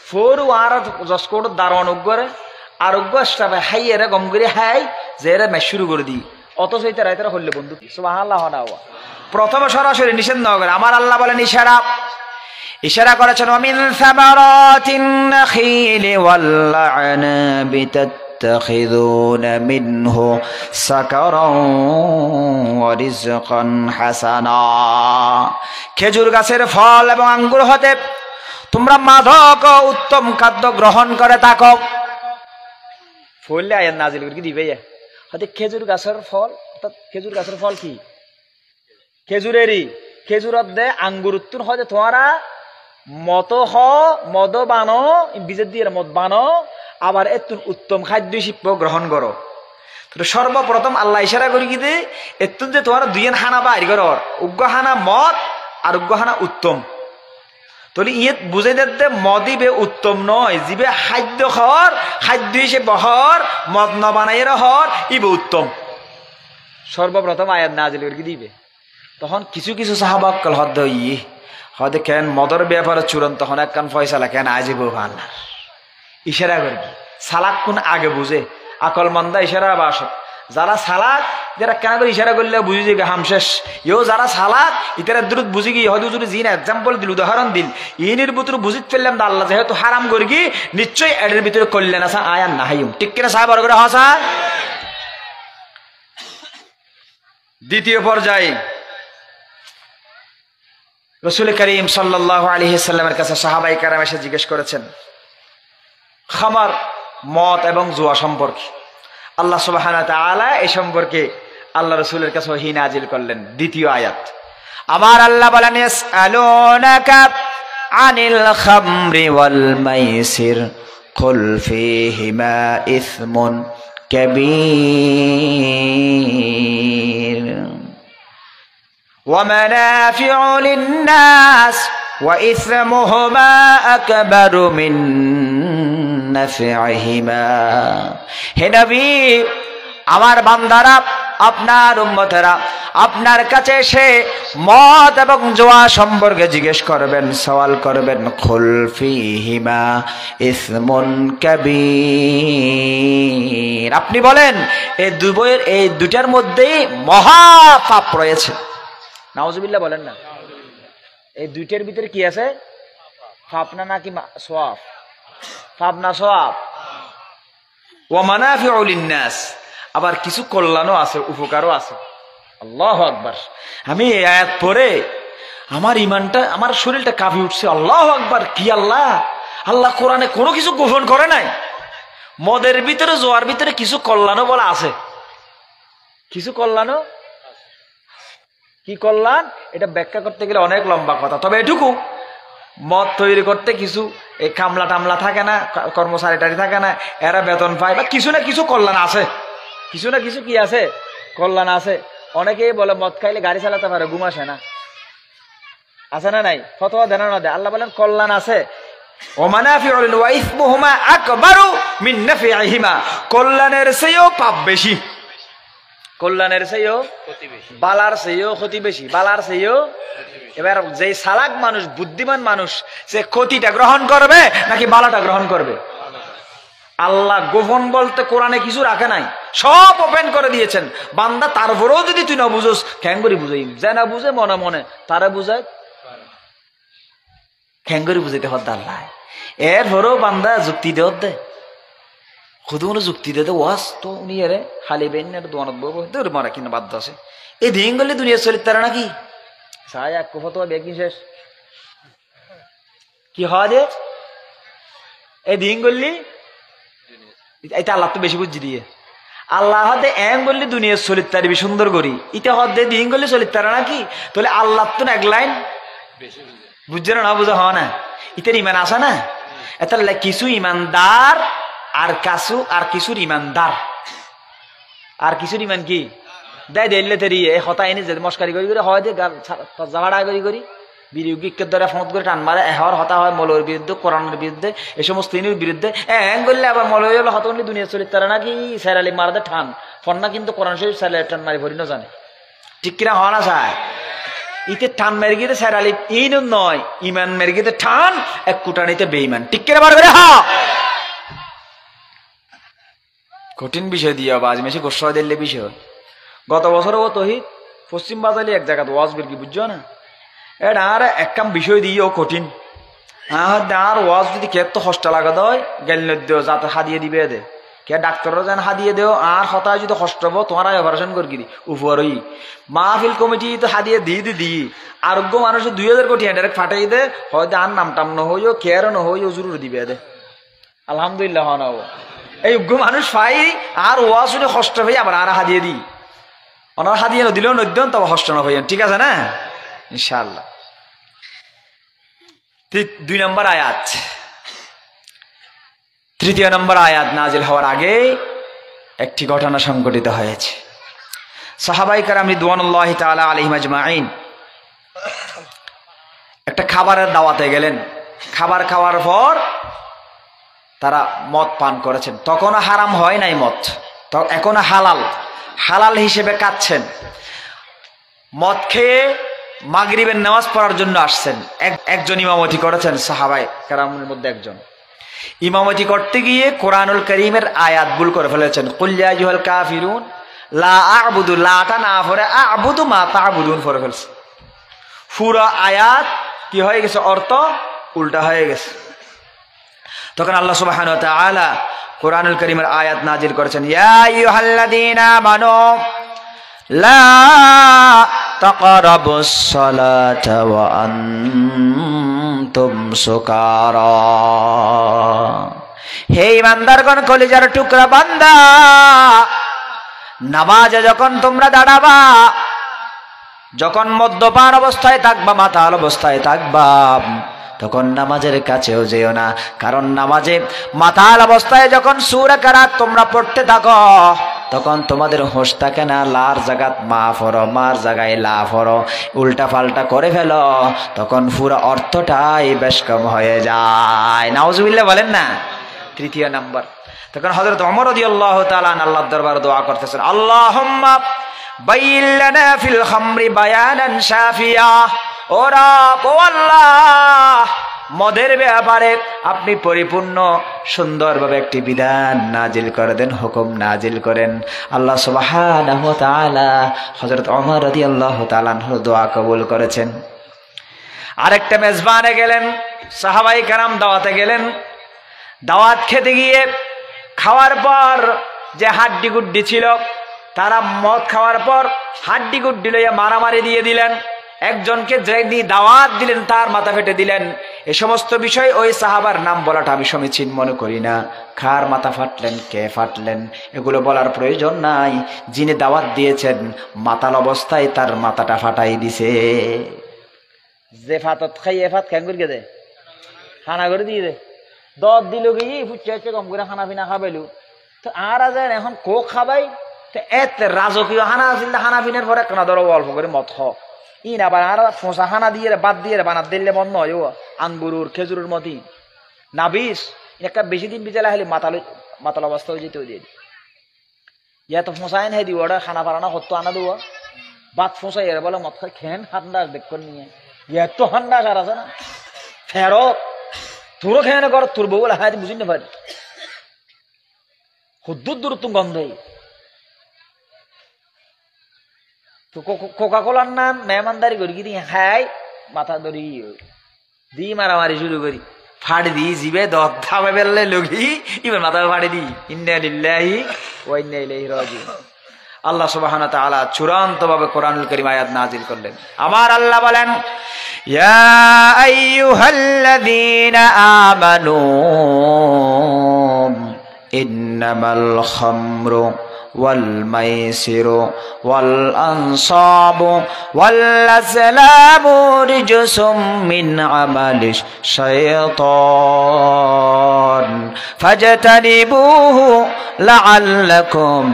ফোরু আর জসকোট দারোয়ান উগ্গরে আরোগ্য স্টাফে হাইয়ারে গম করে হাই যে এরা ম্যাচ শুরু করে দিই, অত সেইতে রাইতারা হইলে বন্ধু সুবহানাল্লাহ। প্রথমে সরাসরি নিষেধ না করে আমার আল্লাহ বলেন ইশারা করেছেন, ওয়ামিন সামারাতিন নাখিলি ওয়াল আনাবি তাত্তাখিযুনা মিনহু সাকারান ওয়া রিজকান হাসানা। খেজুর গাছের ফল এবং আঙ্গুর হতে তোমরা মাদক ও উত্তম খাদ্য গ্রহণ করে থাকো। ফলে আয়াত নাজিল করে দিবে হয়তো খেজুর গাছের ফল, খেজুর গাছের ফল কি খেজুরেরই, খেজুরত দে আঙ্গুর উত্তর হয়তো তোমারা মদ বানো বীজের দিয়ে মদ বানো, আবার এতুন উত্তম খাদ্য শিল্প গ্রহণ করো। তো সর্বপ্রথম আল্লাহ ইশারা করি কি দে এতুন যে তোমার দুইয়েন হানা বাইর করো, উগ্র হানা মদ আর উগ্র হানা উত্তম। তাহলে ইয়ে বুঝে দে মদই বে উত্তম নয়, যিবে খাদ্য খাওয়ার খাদ্য হিসেবে বহর মদ ন বানাইয়ের হর ইবে উত্তম। সর্বপ্রথম আয়াত নাজিল করে দিবে। তখন কিছু কিছু সাহাবাক কল হদ হয়তো কেন মদর ব্যাপারে চূড়ান্ত তখন এক কান ফয়সালা কেন আজীব ভাল ইশারা করবি সালাক কোন আগে বুঝে আকল মন্দা ইশারা বাসক যারা সালাক যারা কেন করে ইশারা করলে বুঝি যাবে হামশেষ ইও যারা সালাক ইতারা দ্রুত বুঝি গিয়ে হয়তো যদি জিন এক্সাম্পল দিল উদাহরণ দিল ইনির ভিতরে বুঝিত ফেললাম আল্লাহ যেহেতু হারাম করি কি নিশ্চয়ই এদের ভিতরে করলেন আসা আয়ান না হাইম ঠিক কিনা সাহেব করে হসা। দ্বিতীয় পর্যায়ে রাসূল করিম সাল্লাল্লাহু আলাইহি সাল্লামের কাছে সাহাবায়ে কেরাম এসে জিজ্ঞেস করেছেন খামার মদ এবং জুয়া সম্পর্কে। আল্লাহ সুবহানাহু ওয়া তাআলা এই সম্পর্কে আল্লাহ রাসূলের কাছে ওহী নাজিল করলেন। দ্বিতীয় আয়াত, আমার আল্লাহ বলেন ইয়াসআলুনাকা আনিল খামরি ওয়াল মাইসির কুল ফীহিমা ইসমুন কাবীর ওয়া মানাফিউ লিন-নাস ওয়া ইসমুহুমা আকবারু মিন নাফিহিমা। হে নবী, আমার বান্দারা, আপনার উম্মতেরা আপনার কাছে এসে মদ এবং জুয়া সম্পর্কে জিজ্ঞেস করবেন, সওয়াল করবেন। কুল ফীহিমা ইসমুন কাবীর, আপনি বলেন এই দুটার মধ্যেই মহা পাপ রয়েছে। নাউজুবিল্লাহ বলেন না। এই দুইটার ভিতরে কি আছে? পাপ না নাকি সওয়াব? পাপ না সওয়াব? ওয়া মানাফিউ লিন-নাস, আবার কিছু কল্যাণও আছে, উপকারও আছে। আল্লাহু আকবার। আমি এই আয়াত পড়ে আমার ইমানটা, আমার শরীরটা কাঁপে উঠছে। আল্লাহু আকবার। কি আল্লাহ! আল্লাহ কোরআনে কোনো কিছু গোপন করে নাই। মদের ভিতরে, জোয়ার ভিতরে কিছু কল্যাণও বলা আছে। কিছু কল্যাণও, কি কল্যাণ এটা ব্যাখ্যা করতে গেলে অনেক লম্বা কথা। তবে এটুকু, মদ তৈরি করতে কিছু এই কামলা টামলা থাকে না, কর্মচারী থাকে না, এরা বেতন পায়, বা কিছু না কিছু কল্যাণ আছে। কিছু না কিছু কি আছে? কল্যাণ আছে। অনেকেই বলে মদ খাইলে গাড়ি চালাতে পারে, ঘুম আসে না, আছে না নাই? ফতোয়া দেন না দেয়? আল্লাহ বলেন কল্যাণ আছে। ওয়া মানাফিউ ওয়া ইসমুহুমা আকবারু মিন নাফিহিমা, কল্যাণের চেয়েও পাপ বেশি। কল্যাণের চেয়েও ক্ষতি বেশি, বালার চেয়েও ক্ষতি বেশি, বালার চেয়েও। এবার যে চালাক মানুষ, বুদ্ধিমান মানুষ, সে ক্ষতিটা গ্রহণ করবে নাকি বালাটা গ্রহণ করবে? আল্লাহ গোপন বলতে কোরআনে কিছু রাখে নাই, সব ওপেন করে দিয়েছেন। বান্দা তারপরেও যদি তুই না বুঝোস, খ্যাঙ্গরি বুঝাই, যে না বুঝে মনে মনে তারা বুঝায়, খ্যাঙ্গরি বুঝাইতে হত আল্লাহ। এরপরেও বান্দা যুক্তি দেওয়ার দেয়, খুদু কোনো যুক্তি দিতে ওয়াস তো উনি এরে খালি বেন দোয়ানত বউ তোর মারা কিনা বাধ্য আছে। এই দিন গেলে দুনিয়া চরিত্র নাকি সাই এক কফত বেগিন শেষ কি হয় যে এই দিন গল্লি এটা আল্লাহ তো বেশি বুঝি দিয়ে আল্লাহ হাতে এম বললি দুনিয়ার চরিত্র বেশি সুন্দর করি ইটা হদে দিন গল্লি চরিত্র নাকি তাহলে আল্লাহ তো এক লাইন বুঝছে না বুঝা হয় না ইতার ইমান আসা না এটা কিছু ইমানদার আর কিছুর ইমানদার আর কিছুর ইমান কি দেয় দিল্লে তেরি এই হতা এনে যে মস্কারি করি করে হয় যে ঝাড়া করি বিরোগীকে দ্বারা ফোন করে টান মারে এহর হতা হয় মৌলের বিরুদ্ধে কোরআনের বিরুদ্ধে এই সমস্ত ইনের বিরুদ্ধে এং করলে আবার মৌলবী হলো হত দুনিয়া চরিত্র নাকি স্যারালি মারাতে ঠান ফন্না কিন্তু কোরআন শরীফ স্যারালি টান মারি ভরি না জানে ঠিক কিনা হয় না চায় ইতে টান মেরে গিয়ে স্যারালি এই নয় ইমান মেরে গিয়ে টান এক কুটানিতে বেঈমান ঠিক কিনা বার করে হা কঠিন বিষয় দিয়ে আজ মেশি গোসা দিলে বিষয় গত বছর ও তহিদ পশ্চিম বাজারে এক জায়গা ওয়াজ বের কি বুঝছো না এটা আর একদম বিষয় দিয়ে ও কঠিন আর ওয়াজ যদি কে তো হস্টা লাগা দেয় গেল দেও যাতে হাদিয়ে দিবে দে কে ডাক্তাররা যেন হাদিয়ে দেও আর হতায় যদি কষ্ট হবো তোমার অপারেশন করে দিই উপরই মাহফিল কমিটি তো হাদিয়ে দিই আরোগ্য মানুষের 2000 কোটি ডাইরেক্ট ফাটাই দে হয়তো আর নামটাম নহইও কেয়ারও নহইও জরুরি দিবে দে আলহামদুলিল্লাহ না এই উগ্র মানুষ পাই আর ওয়াজ শুনে কষ্ট হয়ে আবার আর হাদিয়ে দিই ওনার হাদিয়ে দিলেও নদ্যন তবে কষ্ট না হইয়া ঠিক আছে না ইনশাআল্লাহ 2 নম্বর আয়াত 3 নম্বর আয়াত নাজিল হওয়ার আগে একটি ঘটনা সংঘটিত হয়েছে সাহাবায়ে কেরাম রিদওয়ানুল্লাহি তাআলা আলাইহিম আজমাইন একটা খাবারের দাওয়াতে গেলেন খাবার খাওয়ার পর তারা মদ পান করেছেন তখনও হারাম হয় নাই মদ এখনো হালাল হিসেবে খাচ্ছেন মদ খেয়ে মাগরিবের নামাজ পড়ার জন্য আসছেন একজন ইমামতি করেছেন সাহাবায়ে কেরামের মধ্যে একজন ইমামতি করতে গিয়ে কোরআনুল কারীমের আয়াত ভুল করে ফেলেছেন কুল ইয়া আইয়ুহাল কাফিরুন লা আ'বুদু লাটা না পড়ে আ'বুদু মা তা'বুদুন পড়ে ফেলছে পুরো আয়াত কি হয়ে গেছে অর্থ উল্টা হয়ে গেছে তখন আল্লাহ সুবহানাহু ওয়া তাআলা কোরআনুল কারীমের আয়াত নাজিল করেছেন ইয়া আইয়ুহাল্লাযীনা আমানু লা তাকরাবুস সালাতা ওয়া আনতুম সুকারা হে ইমানদারগণ, কলিজার টুকরা বান্দা, নামাজে যখন তোমরা দাঁড়াবা, যখন মদ্যপান অবস্থায় থাকবা, মাতাল অবস্থায় থাকবা, তখন নামাজের কাছেও যেও না। কারণ নামাজে মাতাল অবস্থায় যখন সূরা কারাত তোমরা পড়তে থাকো, তখন তোমাদের হোশ থাকে না। লার জায়গাত মা ফরো, মার জায়গায় লা ফরো, উল্টা পাল্টা করে ফেলো, তখন পুরো অর্থটাই বেশ কম হয়ে যায়। নাউজুবিল্লাহ বলেন না। তৃতীয় নাম্বার, তখন হযরত ওমর রাদিয়াল্লাহু তাআলা আল্লাহর দরবারে দোয়া করতেছেন, আল্লাহুম্মা বাইয়িন লানা ফিল খামরি বায়ানান শাফিয়া। ও রব, ও আল্লাহ, মদের ব্যাপারে আপনি পরিপূর্ণ সুন্দরভাবে একটি বিধান নাজিল করে দেন, হুকুম নাজিল করেন। আল্লাহ সুবহানাহু ওয়া তাআলা হযরত ওমর রাদিয়াল্লাহু তাআলা দোয়া কবুল করেছেন। আরেকটা মেজবানে গেলেন, সাহাবায়ে কেরাম দাওয়াতে গেলেন। দাওয়াত খেতে গিয়ে খাওয়ার পর যে হাড্ডি গুড্ডি ছিল, তারা মদ খাওয়ার পর হাড্ডি গুড্ডি লইয়া মারামারি দিয়ে দিলেন। একজনকে যে দাওয়াত দিলেন তার মাথা ফেটে দিলেন। এ সমস্ত বিষয় ওই সাহাবার নাম বলাটা আমি সমীচীন মনে করি না। কার মাথা ফাটলেন, কে ফাটলেন, এগুলো বলার প্রয়োজন নাই। যিনি দাওয়াত দিয়েছেন মাতাল অবস্থায় তার মাথাটা ফাটাই দিছে। যে ফাতত খাই এ ফাত কেন করে দে, খানা করে দিয়ে দে, দর দিল গিয়ে ফুটছে কম করে খানা পিনা খাবাইলু। তো আর আজ এখন কো খাবাই, তো এত রাজকীয় হানা আছিল, হানা পিনের পরে কেনা ধরো অল্প করে মত হ ই না, আর ফোঁসা হানা দিয়ে বাদ দিয়ে বানাত দিলে বন্ধ হয়। আঙ্গুরুর খেজুরের মতি না বিষ, একটা বেশি দিন বিজালে হলে মাতাল অবস্থা হয়ে যেতে দিয়ে ইয়া তো ফোঁসাই না দিব, ওটা খানা পারানা হতো আনা দেওয়া বাদ ফোঁসাই এর বলে মত খাই খেন হান্ডাস দেখ নিয়ে ইয়া তো হান্ডাস আর আছে না ফেরত তোরও খেয়ে না কর, তোর বউ বলে হায় বুঝি না পারি হুদ্দুর দূর তুমি গন্ধই। তো কোকা কোলার নাম মেহমানদারি করি কি হাই মাথা ধরি দি মারামারি শুরু করি, ফাড়ি দি জিবে দামে বেললে লগি এবার মাথা ফাড়ি দি। ইন্না লিল্লাহি ওয়া ইন্না ইলাইহি রাজিউন। আল্লাহ সুবহানাহু ওয়া তাআলা চূড়ান্তভাবে কোরআনুল কারীম আয়াত নাজিল করলেন। আমার আল্লাহ বলেন, ইয়া আইয়ুহাল্লাযীনা আমানু ইন্নামাল খামরু ওয়াল মাইসিরু ওয়াল আনসাবু ওয়াল আজলামু রিজসুম মিন আমালিশ শাইতান ফাজতানিবুহু লাআল্লাকুম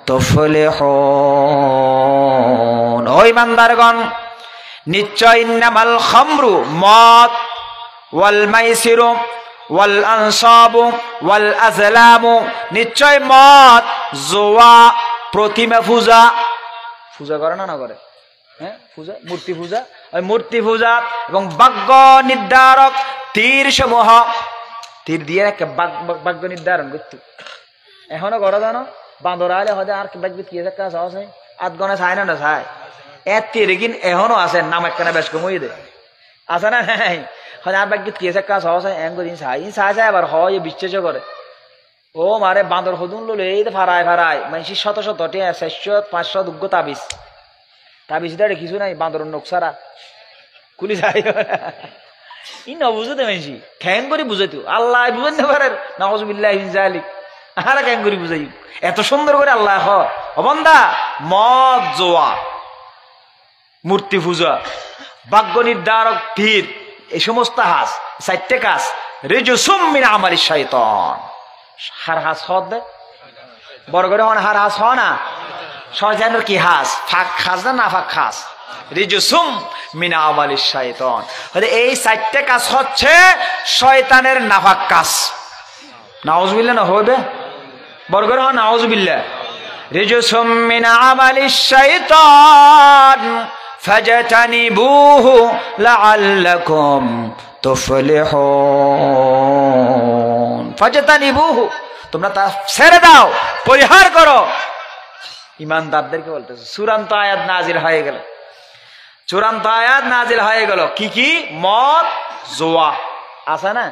তুফলিহুন। ও ইমানদারগণ, নিশ্চয় ইন্নামাল খামরু মদ, ওয়াল মাইসিরু ওয়াল আনসাবু ওয়াল আজলামু, নিশ্চয় মদ, জোয়া, প্রতিমা পূজা, পূজা করে না করে, হ্যাঁ পূজা, মূর্তি পূজা, ওই মূর্তি পূজা এবং ভাগ্য নির্ধারক তীর সমূহ, তীর দিয়ে একটা ভাগ্য নির্ধারণ করত। এখনো করে জানো বান্দর আলে হয়তো আর ভাগ্য কি কাজ আছে আধ গনে চায় না চায় এর তীর কিন এখনো আছে, নাম একখানা বেশ কমই দে আছে না, হ্যাঁ হয় আর ভাগ্য কি কাজ আছে এম করে চাই চাই চাই আবার হয় বিশ্বাস করে। ও মারে বান্দর সদুন ললে এই ফারায় ফারায় মানে শত শত 400-500 দুগ্গ তাবিজ তাবিজ দেয় কিছু নাই, বান্দর নোকসারা কুলি যায় ই নবুঝতে মানসি খ্যাং করে বুঝাইতো আল্লাহ বুঝাইতে পারে নাউজুবিল্লাহি মিন যালিক। আর খ্যাং করে বুঝাই এত সুন্দর করে আল্লাহ অবন্দা মদ, জোয়া, মূর্তি পূজা, ভাগ্য নির্ধারক তীর, এই সমস্ত হাস 4টে কাজ রিজসুম মিন আমালিশ শাইতান। হার হাস হদ দে বড় করে হার হাস হ না, শয়তানের কি হাস, ফাঁক খাস না নাফাক খাস, রিজসুম মিন আমালিশ শাইতান। এই 4টে কাজ হচ্ছে শয়তানের নাফাক কাজ। নাউজুবিল্লাহ না হবে বড় করে হ নাউজুবিল্লাহ। রিজসুম মিন আমালিশ শাইতান ফাজতানিবুহু লাআল্লাকুম তুফলিহুন। ফাজতানিবুহু, তোমরা তা ছেড়ে দাও, পরিহার করো। ইমানদারদেরকে বলতেছে চূড়ান্ত আয়াত নাজিল হয়ে গেল, চূড়ান্ত আয়াত নাজিল হয়ে গেল। কি কি? মদ, জোয়া আছে না।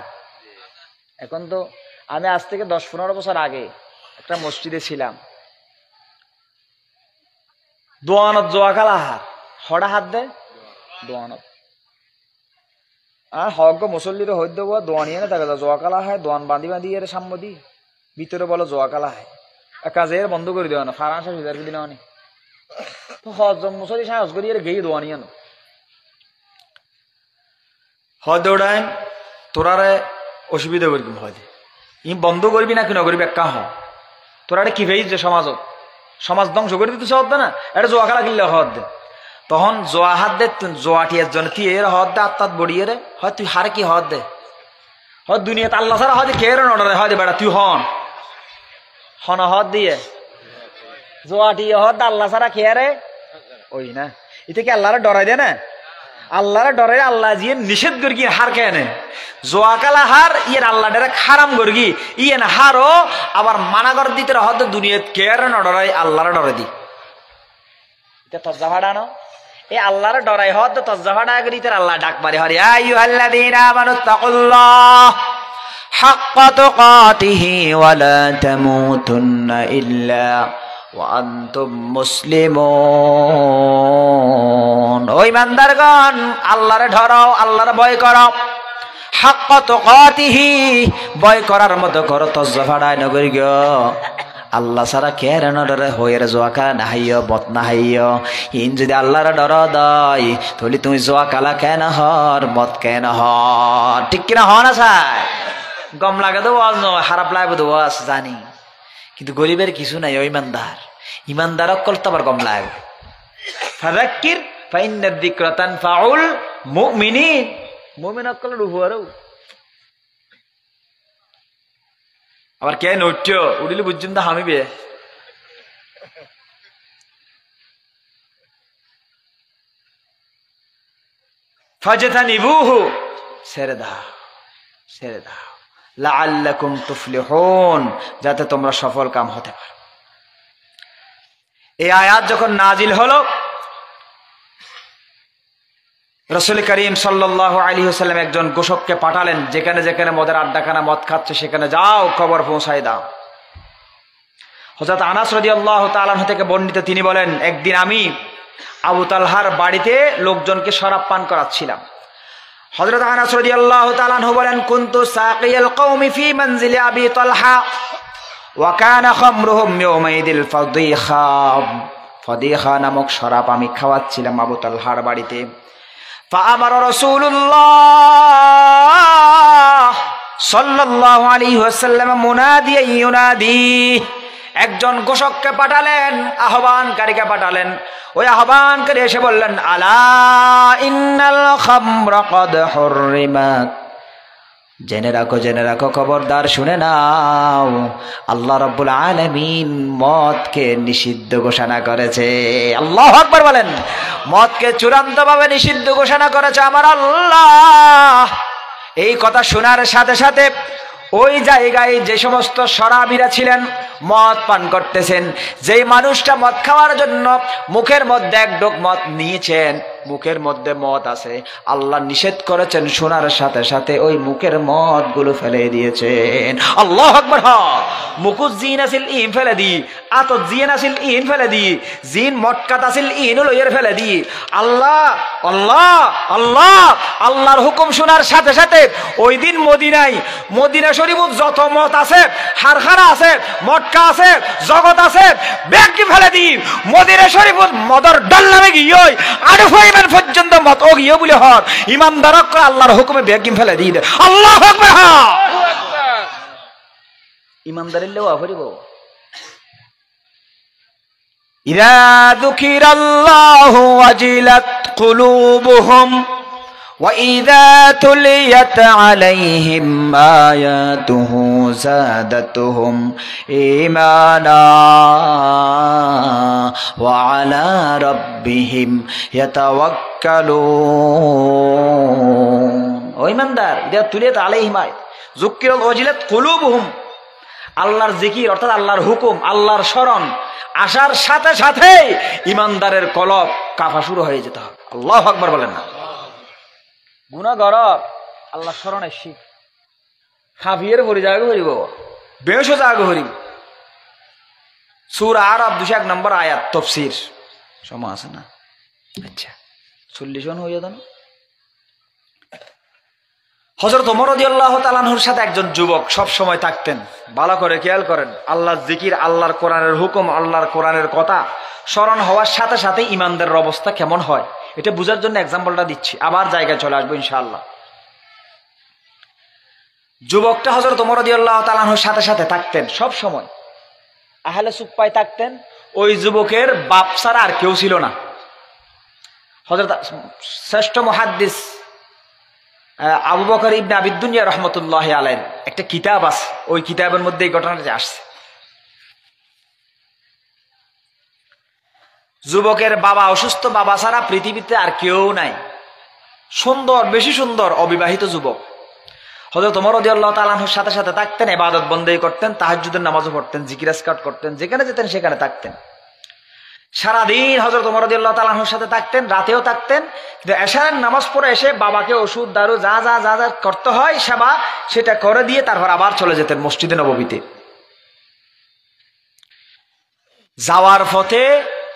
এখন তো আমি আজ থেকে 10-15 বছর আগে একটা মসজিদে ছিলাম, দোয়ানত জোয়া খেলা হাত হড়া হাত দেয় দোয়ানত আর হক মুসল্লির হইতে দোয়া নিয়ে না দেখা যায় জোয়া কালা হয় দোয়ান বাঁধি বাঁধি এর সাম্মদি ভিতরে বলো জোয়া কালা হয় কাজে এর বন্ধ করে দেওয়া না ফারাংশা সিজার দিন অনেক তো হজ মুসল্লি সাহস করি এর গেয়ে দোয়া নিয়ে হজ দৌড়ায় তোরারে অসুবিধা করবি হজ ই বন্ধ করবি না কেন করবি একা হ তোরা কি ভেয়েছে সমাজত সমাজ ধ্বংস করে দিতে হদ না এটা জোয়া খেলা কিনলে হদ দে তখন জোয়া হাত দে জোয়াটি একজন তুই এর হদ দে আত্মাত বড়িয়ে রে হয় তুই হারে কি হদ দে হদ দুনিয়াতে আল্লাহ ছাড়া হয়তো কে নডরে হয় বেড়া তুই হন হদ দিয়ে জোয়াটি হদ আল্লাহ ছাড়া খেয়ে রে ওই না এটা কি আল্লাহরে ডরাই দে না আল্লাহরে ডরে আল্লাহ জিয়ে নিষেধ করি হার খেয়ে নে জোয়া কালা হার ইয়ের আল্লাহ ডেরে খারাম করি ইয়ে না হারও আবার মানা কর দিতে হদ দুনিয়াত কে নডরাই আল্লাহরে ডরে দি এটা তজ্জা ভাড়া না এই আল্লাহর ডরাই হদ তজ্জা ভাড়া করি তার আল্লাহ ডাক মারে হরি আইয়ুহাল্লাযীনা আমানুত্তাকুল্লাহ হাক্কা তুকাতিহি ওয়া লা তামুতুন্না ইল্লা ওয়া আনতুম মুসলিমুন ও ঈমানদারগণ আল্লাহরে ডরাও আল্লাহরে ভয় করো হাক্কা তুকাতিহি ভয় করার মতো করো তজ্জা ভাড়া নগরি গো আল্লাহ সারা কে ডরে হয়ে জোয়া কালা নাহাইয় বত নাহাইয় ইন যদি আল্লাহর ডর দয় তাহলে তুমি জোয়া কালা কেন হর মত কেন হর ঠিক কিনা হ না চাই গম লাগে তো ওয়াজ নয় খারাপ লাগবে তো ওয়াজ জানি কিন্তু গরিবের কিছু নাই ইমানদার ইমানদার অকল তো আবার গম লাগবে ফাযাক্কির ফাইন্না যিকরা তানফাউল মুমিনিন মুমিন অকল রুহুয়ারও আবার কে নৈট্য উড়িলে বুঝছেন তো হামিবে ফাজতানিবুহু ছেড়ে দাও লাআল্লাকুম তুফলিহুন যাতে তোমরা সফল কাম হতে পারো এই আয়াত যখন নাজিল হলো রাসূল করিম সাল্লাল্লাহু আলাইহি ওয়াসাল্লাম একজন গোশককে পাঠালেন যেখানে যেখানে মদের আড্ডাখানা মদ খাচ্ছে সেখানে যাও খবর পৌঁছায় দাও হযরত আনাস রাদিয়াল্লাহু তাআলা থেকে বর্ণিত তিনি বলেন একদিন আমি আবু তালহার বাড়িতে লোকজনকে শরাব পান করাচ্ছিলাম হযরত আনাস রাদিয়াল্লাহু তাআলা বলেন কুনতু সাকিয়াল কওমি ফি মানজিলি আবি তালহা ওয়া কানা খামরুহুম ইয়াউমাইদিল ফাদিখা নামক শরাব আমি খাওয়াচ্ছিলাম আবু তালহার বাড়িতে فأمر رسول الله صلى الله عليه وسلم مناديا ينادي একজন ঘোষককে পাঠালেন আহ্বানকারীকে পাঠালেন ওই আহ্বানকারী এসে বললেন আলা ইন্নাল খামরা ক্বাদ হুররিমাত জেনে রাখো খবরদার শুনে নাও আল্লাহ রাব্বুল আলামিন মদকে নিষিদ্ধ ঘোষণা করেছে আল্লাহু আকবার বলেন মদকে চূড়ান্তভাবে নিষিদ্ধ ঘোষণা করেছে আমার আল্লাহ এই কথা শোনার সাথে সাথে ওই জায়গায় যে সমস্ত শরাবীরা ছিলেন মদ পান করতেছেন যেই মানুষটা মদ খাওয়ার জন্য মুখের মধ্যে এক ঢোক মদ নিয়েছেন মুখের মধ্যে মদ আছে আল্লাহ নিষেধ করেছেন শোনার সাথে সাথে ওই মুখের মদ গুলো ফেলে দিয়েছেন আল্লাহু আকবার মুকুজ জিন আসিল ইন ফেলে দি আত জিন আসিল ইন ফেলে দি জিন মটকাত আসিল ইন লইয়ের ফেলে দি আল্লাহ আল্লাহ আল্লাহ আল্লাহর হুকুম শোনার সাথে সাথে ওই দিন মদিনা শরীফ যত মদ আছে হারখানা আছে মটকা আছে জগৎ আছে ব্যাগটি ফেলে দি মদিনা শরীফ মদর ডাল নামে গিয়ে আরো পর্যন্ত মত ও গিয়ে বলে হর ইমানদার আল্লাহর হুকুমে ব্যাগিম ফেলে দিয়ে দে আল্লাহু আকবার ইমানদারের লেওয়া ফরিব ইযা যুকিরাল্লাহু ওয়াজিলাত কুলুবুহুম ওয়া ইযা তুলিয়াত আলাইহিম আয়াতুহু যাদাতুহুম ঈমানা ওয়া আলা রাব্বিহিম ইয়াতাওয়াক্কালুন ও ঈমানদার ইযা তুলিয়াত আলাইহিম যুকিরাল ওয়াজিলাত কুলুবুহুম আল্লাহর জিকির অর্থাৎ আল্লাহর হুকুম আল্লাহর শরণ আসার সাথে সাথে ঈমানদারের কলব কাঁপা শুরু হয়ে যেতে হবে আল্লাহু আকবার বলেন না গুনাহ গরব আল্লাহর শরণে শিখ খাফিয়ের ভরি জায়গা ভরিব বেশ জায়গা ভরিব সূরা আরাফ 201 নম্বর আয়াত তাফসীর সময় আছে না আচ্ছা 40 হয়ে যেত না হযরত ওমর রাদিয়াল্লাহু তাআলা আনহুর সাথে একজন যুবক সব সময় থাকতেন। ভালো করে খেয়াল করেন, আল্লাহর জিকির, আল্লাহর কোরআনের হুকুম, আল্লাহর কোরআনের কথা স্মরণ হওয়ার সাথে সাথে ইমানদারের অবস্থা কেমন হয় এটা বোঝার জন্য এক্সাম্পলটা দিচ্ছি, আবার জায়গায় চলে আসবো ইনশাআল্লাহ। যুবকটা হযরত ওমর রাদিয়াল্লাহু তাআলা আনহুর সাথে সাথে থাকতেন সব সময়, আহলে সুফফায় থাকতেন। ওই যুবকের বাপ ছাড়া আর কেউ ছিল না। হযরত শ্রেষ্ঠ মুহাদ্দিস আবু বকর ইবনে আবি দুনিয়া রাহমাতুল্লাহি আলাইহির একটা কিতাব আছে, ওই কিতাবের মধ্যে এই ঘটনাটা আসছে। যুবকের বাবা অসুস্থ, বাবা ছাড়া পৃথিবীতে আর কেউ নাই। সুন্দর, বেশি সুন্দর অবিবাহিত যুবক। হযরত ওমর রাদিয়াল্লাহু তাআলা আনহুর সাথে সাথে থাকতেন, ইবাদত বন্দেগী করতেন, তাহাজ্জুদের নামাজও পড়তেন, জিকির আজকার করতেন, যেখানে যেতেন সেখানে থাকতেন। সারাদিন হযরত ওমর রাদিয়াল্লাহু তাআলা আনহুর সাথে থাকতেন, রাতেও থাকতেন। কিন্তু এশারের নামাজ পড়ে এসে বাবাকে ওষুধ দারু যা যা যা যা করতে হয় সেবা সেটা করে দিয়ে তারপর আবার চলে যেতেন মসজিদে নববীতে। যাওয়ার পথে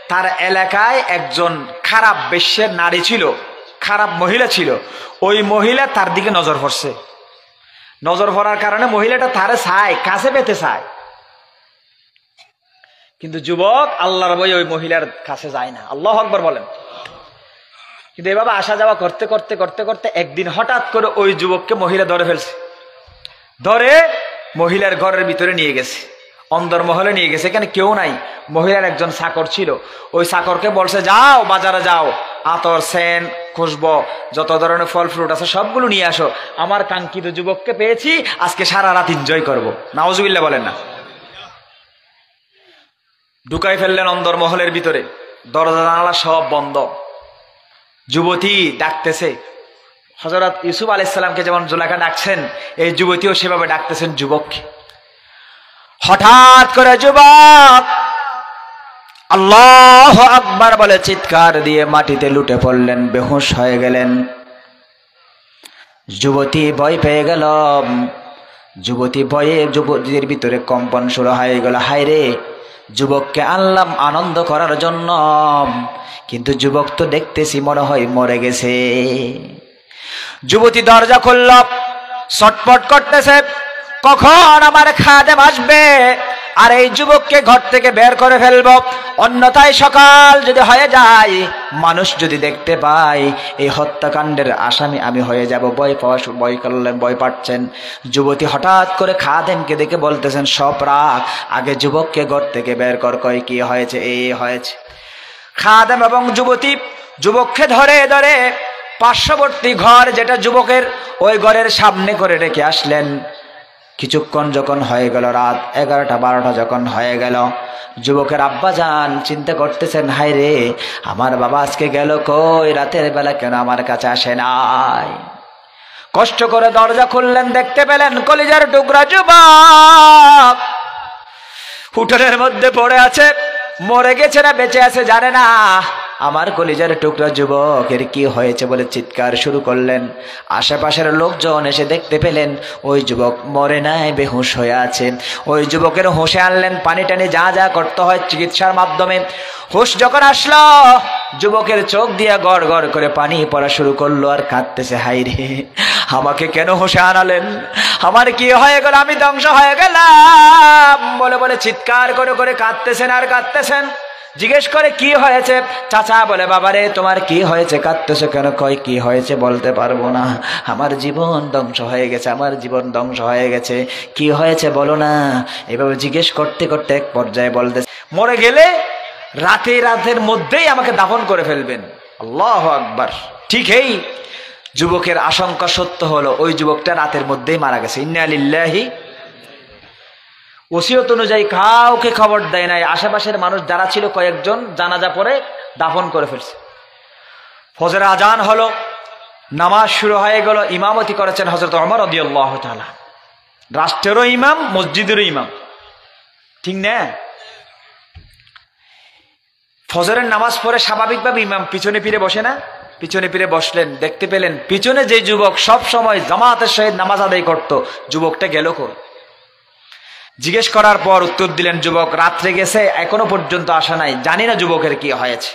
তার এলাকায় একজন খারাপ বেশ্যের নারী ছিল, খারাপ মহিলা ছিল। ওই মহিলা তার দিকে নজর পড়ছে। নজর পড়ার কারণে মহিলাটা তারে চায়, কাছে পেতে চায়, কিন্তু যুবক আল্লাহর ভয়ে ওই মহিলার কাছে যায় না। আল্লাহু আকবার বলেন। কিন্তু এভাবে আসা যাওয়া করতে করতে করতে করতে একদিন হঠাৎ করে ওই যুবককে মহিলা ধরে ফেলছে। ধরে মহিলার ঘরের ভিতরে নিয়ে গেছে, অন্দরমহলে নিয়ে গেছে। এখানে কেউ নাই, মহিলার একজন চাকর ছিল। ওই চাকরকে বলছে, যাও বাজারে যাও, আতর, সেন, খুশবো, যত ধরনের ফল ফ্রুট আছে সবগুলো নিয়ে আসো। আমার কাঙ্ক্ষিত যুবককে পেয়েছি, আজকে সারা রাত এনজয় করবো। নাউজুবিল্লাহ বলেন না। ঢুকাই ফেললেন অন্দরমহলের ভিতরে, দরজা জানালা সব বন্ধ। যুবতী ডাকতেছে, হযরত ইউসুফ আলাইহিস সালামকে যেমন জুলাইখা ডাকছেন, এই যুবতীও সেভাবে ডাকতেছেন যুবককে। হঠাৎ করে যুবক আল্লাহু আকবার বলে চিৎকার দিয়ে মাটিতে লুটে পড়লেন, বেহুশ হয়ে গেলেন। যুবতী ভয় পেয়ে গেল। যুবতী ভয়ে যুবতীর ভিতরে কম্পন শুরু হয়ে গেল। হায় রে, যুবককে আনলাম আনন্দ করার জন্য, কিন্তু যুবক তো দেখতেছি মনে হয় মরে গেছে। যুবতী দরজা খুলল, ছটফট করতেছে, কখন আমার খাদেম আসবে আর এই যুবককে ঘর থেকে বের করে ফেলবো। অন্যথায় সকাল যদি হয়ে যায়, মানুষ যদি দেখতে পায়, এই হত্যাকাণ্ডের আসামি আমি হয়ে যাব। ভয় পাচ্ছেন। যুবতী হঠাৎ করে খাদেমকে দেখে বলতেছেন, সব রাখ, আগে যুবককে ঘর থেকে বের কর। কয় কি হয়েছে? এই হয়েছে। খাদেম এবং যুবতী যুবককে ধরে ধরে পার্শ্ববর্তী ঘর, যেটা যুবকের, ওই ঘরের সামনে করে রেখে আসলেন। কিছুক্ষণ যখন হয়ে গেল, রাত 11টা 12টা যখন হয়ে গেল, যুবকের আব্বা যান চিন্তা করতেছেন, হায় রে, আমার বাবা আজকে গেল কই? রাতের বেলা কেন আমার কাছে আসে নাই? কষ্ট করে দরজা খুললেন, দেখতে পেলেন কলিজার টুকরা যুবক উঠোনের মধ্যে পড়ে আছে। মরে গেছে না বেঁচে আছে জানে না। আমার কলিজার টুকরা যুবকের কি হয়েছে বলে চিৎকার শুরু করলেন। আশেপাশের লোকজন এসে দেখতে পেলেন ওই যুবক মরে নাই, বেহুশ হয়ে আছে। ওই যুবকের হুঁশে আনলেন, পানি টানি যা যা করতে হয় চিকিৎসার মাধ্যমে। হুঁশ যখন আসলো, যুবকের চোখ দিয়ে গড় গড় করে পানি পড়া শুরু করলো আর কাঁদতেছে, হাই রে, আমাকে কেন হুঁশে আনালেন? আমার কি হয়ে গেল? আমি ধ্বংস হয়ে গেলাম বলে বলে চিৎকার করে করে কাঁদতেছেন আর কাঁদতেছেন। জিজ্ঞেস করে কি হয়েছে? চাচা বলে, বাবারে তোমার কি হয়েছে, কাঁদতেছো কেন? কয় কি হয়েছে বলতে পারবো না, আমার জীবন ধ্বংস হয়ে গেছে, আমার জীবন ধ্বংস হয়ে গেছে। কি হয়েছে বলো না। এভাবে জিজ্ঞেস করতে করতে এক পর্যায়ে বলতে, মরে গেলে রাতের মধ্যেই আমাকে দাফন করে ফেলবেন। আল্লাহু আকবার। ঠিক এই যুবকের আশঙ্কা সত্য হলো, ওই যুবকটা রাতের মধ্যেই মারা গেছে। ইন্না লিল্লাহি। ওসিয়ত অনুযায়ী কাউকে খবর দেয় নাই। আশেপাশের মানুষ যারা ছিল কয়েকজন জানাজা পরে দাফন করে ফেলছে। ফজরের আজান হলো, নামাজ শুরু হয়ে গেল। ইমামতি করেছেন হযরত ওমর রাদিয়াল্লাহু তাআলা, রাষ্ট্রেরও ইমাম, মসজিদেরও ইমাম, ঠিক না? ফজরের নামাজ পড়ে স্বাভাবিকভাবে ইমাম পিছনে ফিরে বসে না? পিছনে ফিরে বসলেন, দেখতে পেলেন পিছনে যে যুবক সব সময় জামাতের সহিত নামাজ আদায় করত, যুবকটা গেল কই? জিজ্ঞেস করার পর উত্তর দিলেন, যুবক রাত্রে গেছে, এখনো পর্যন্ত আসা নাই, জানি না যুবকের কি হয়েছে।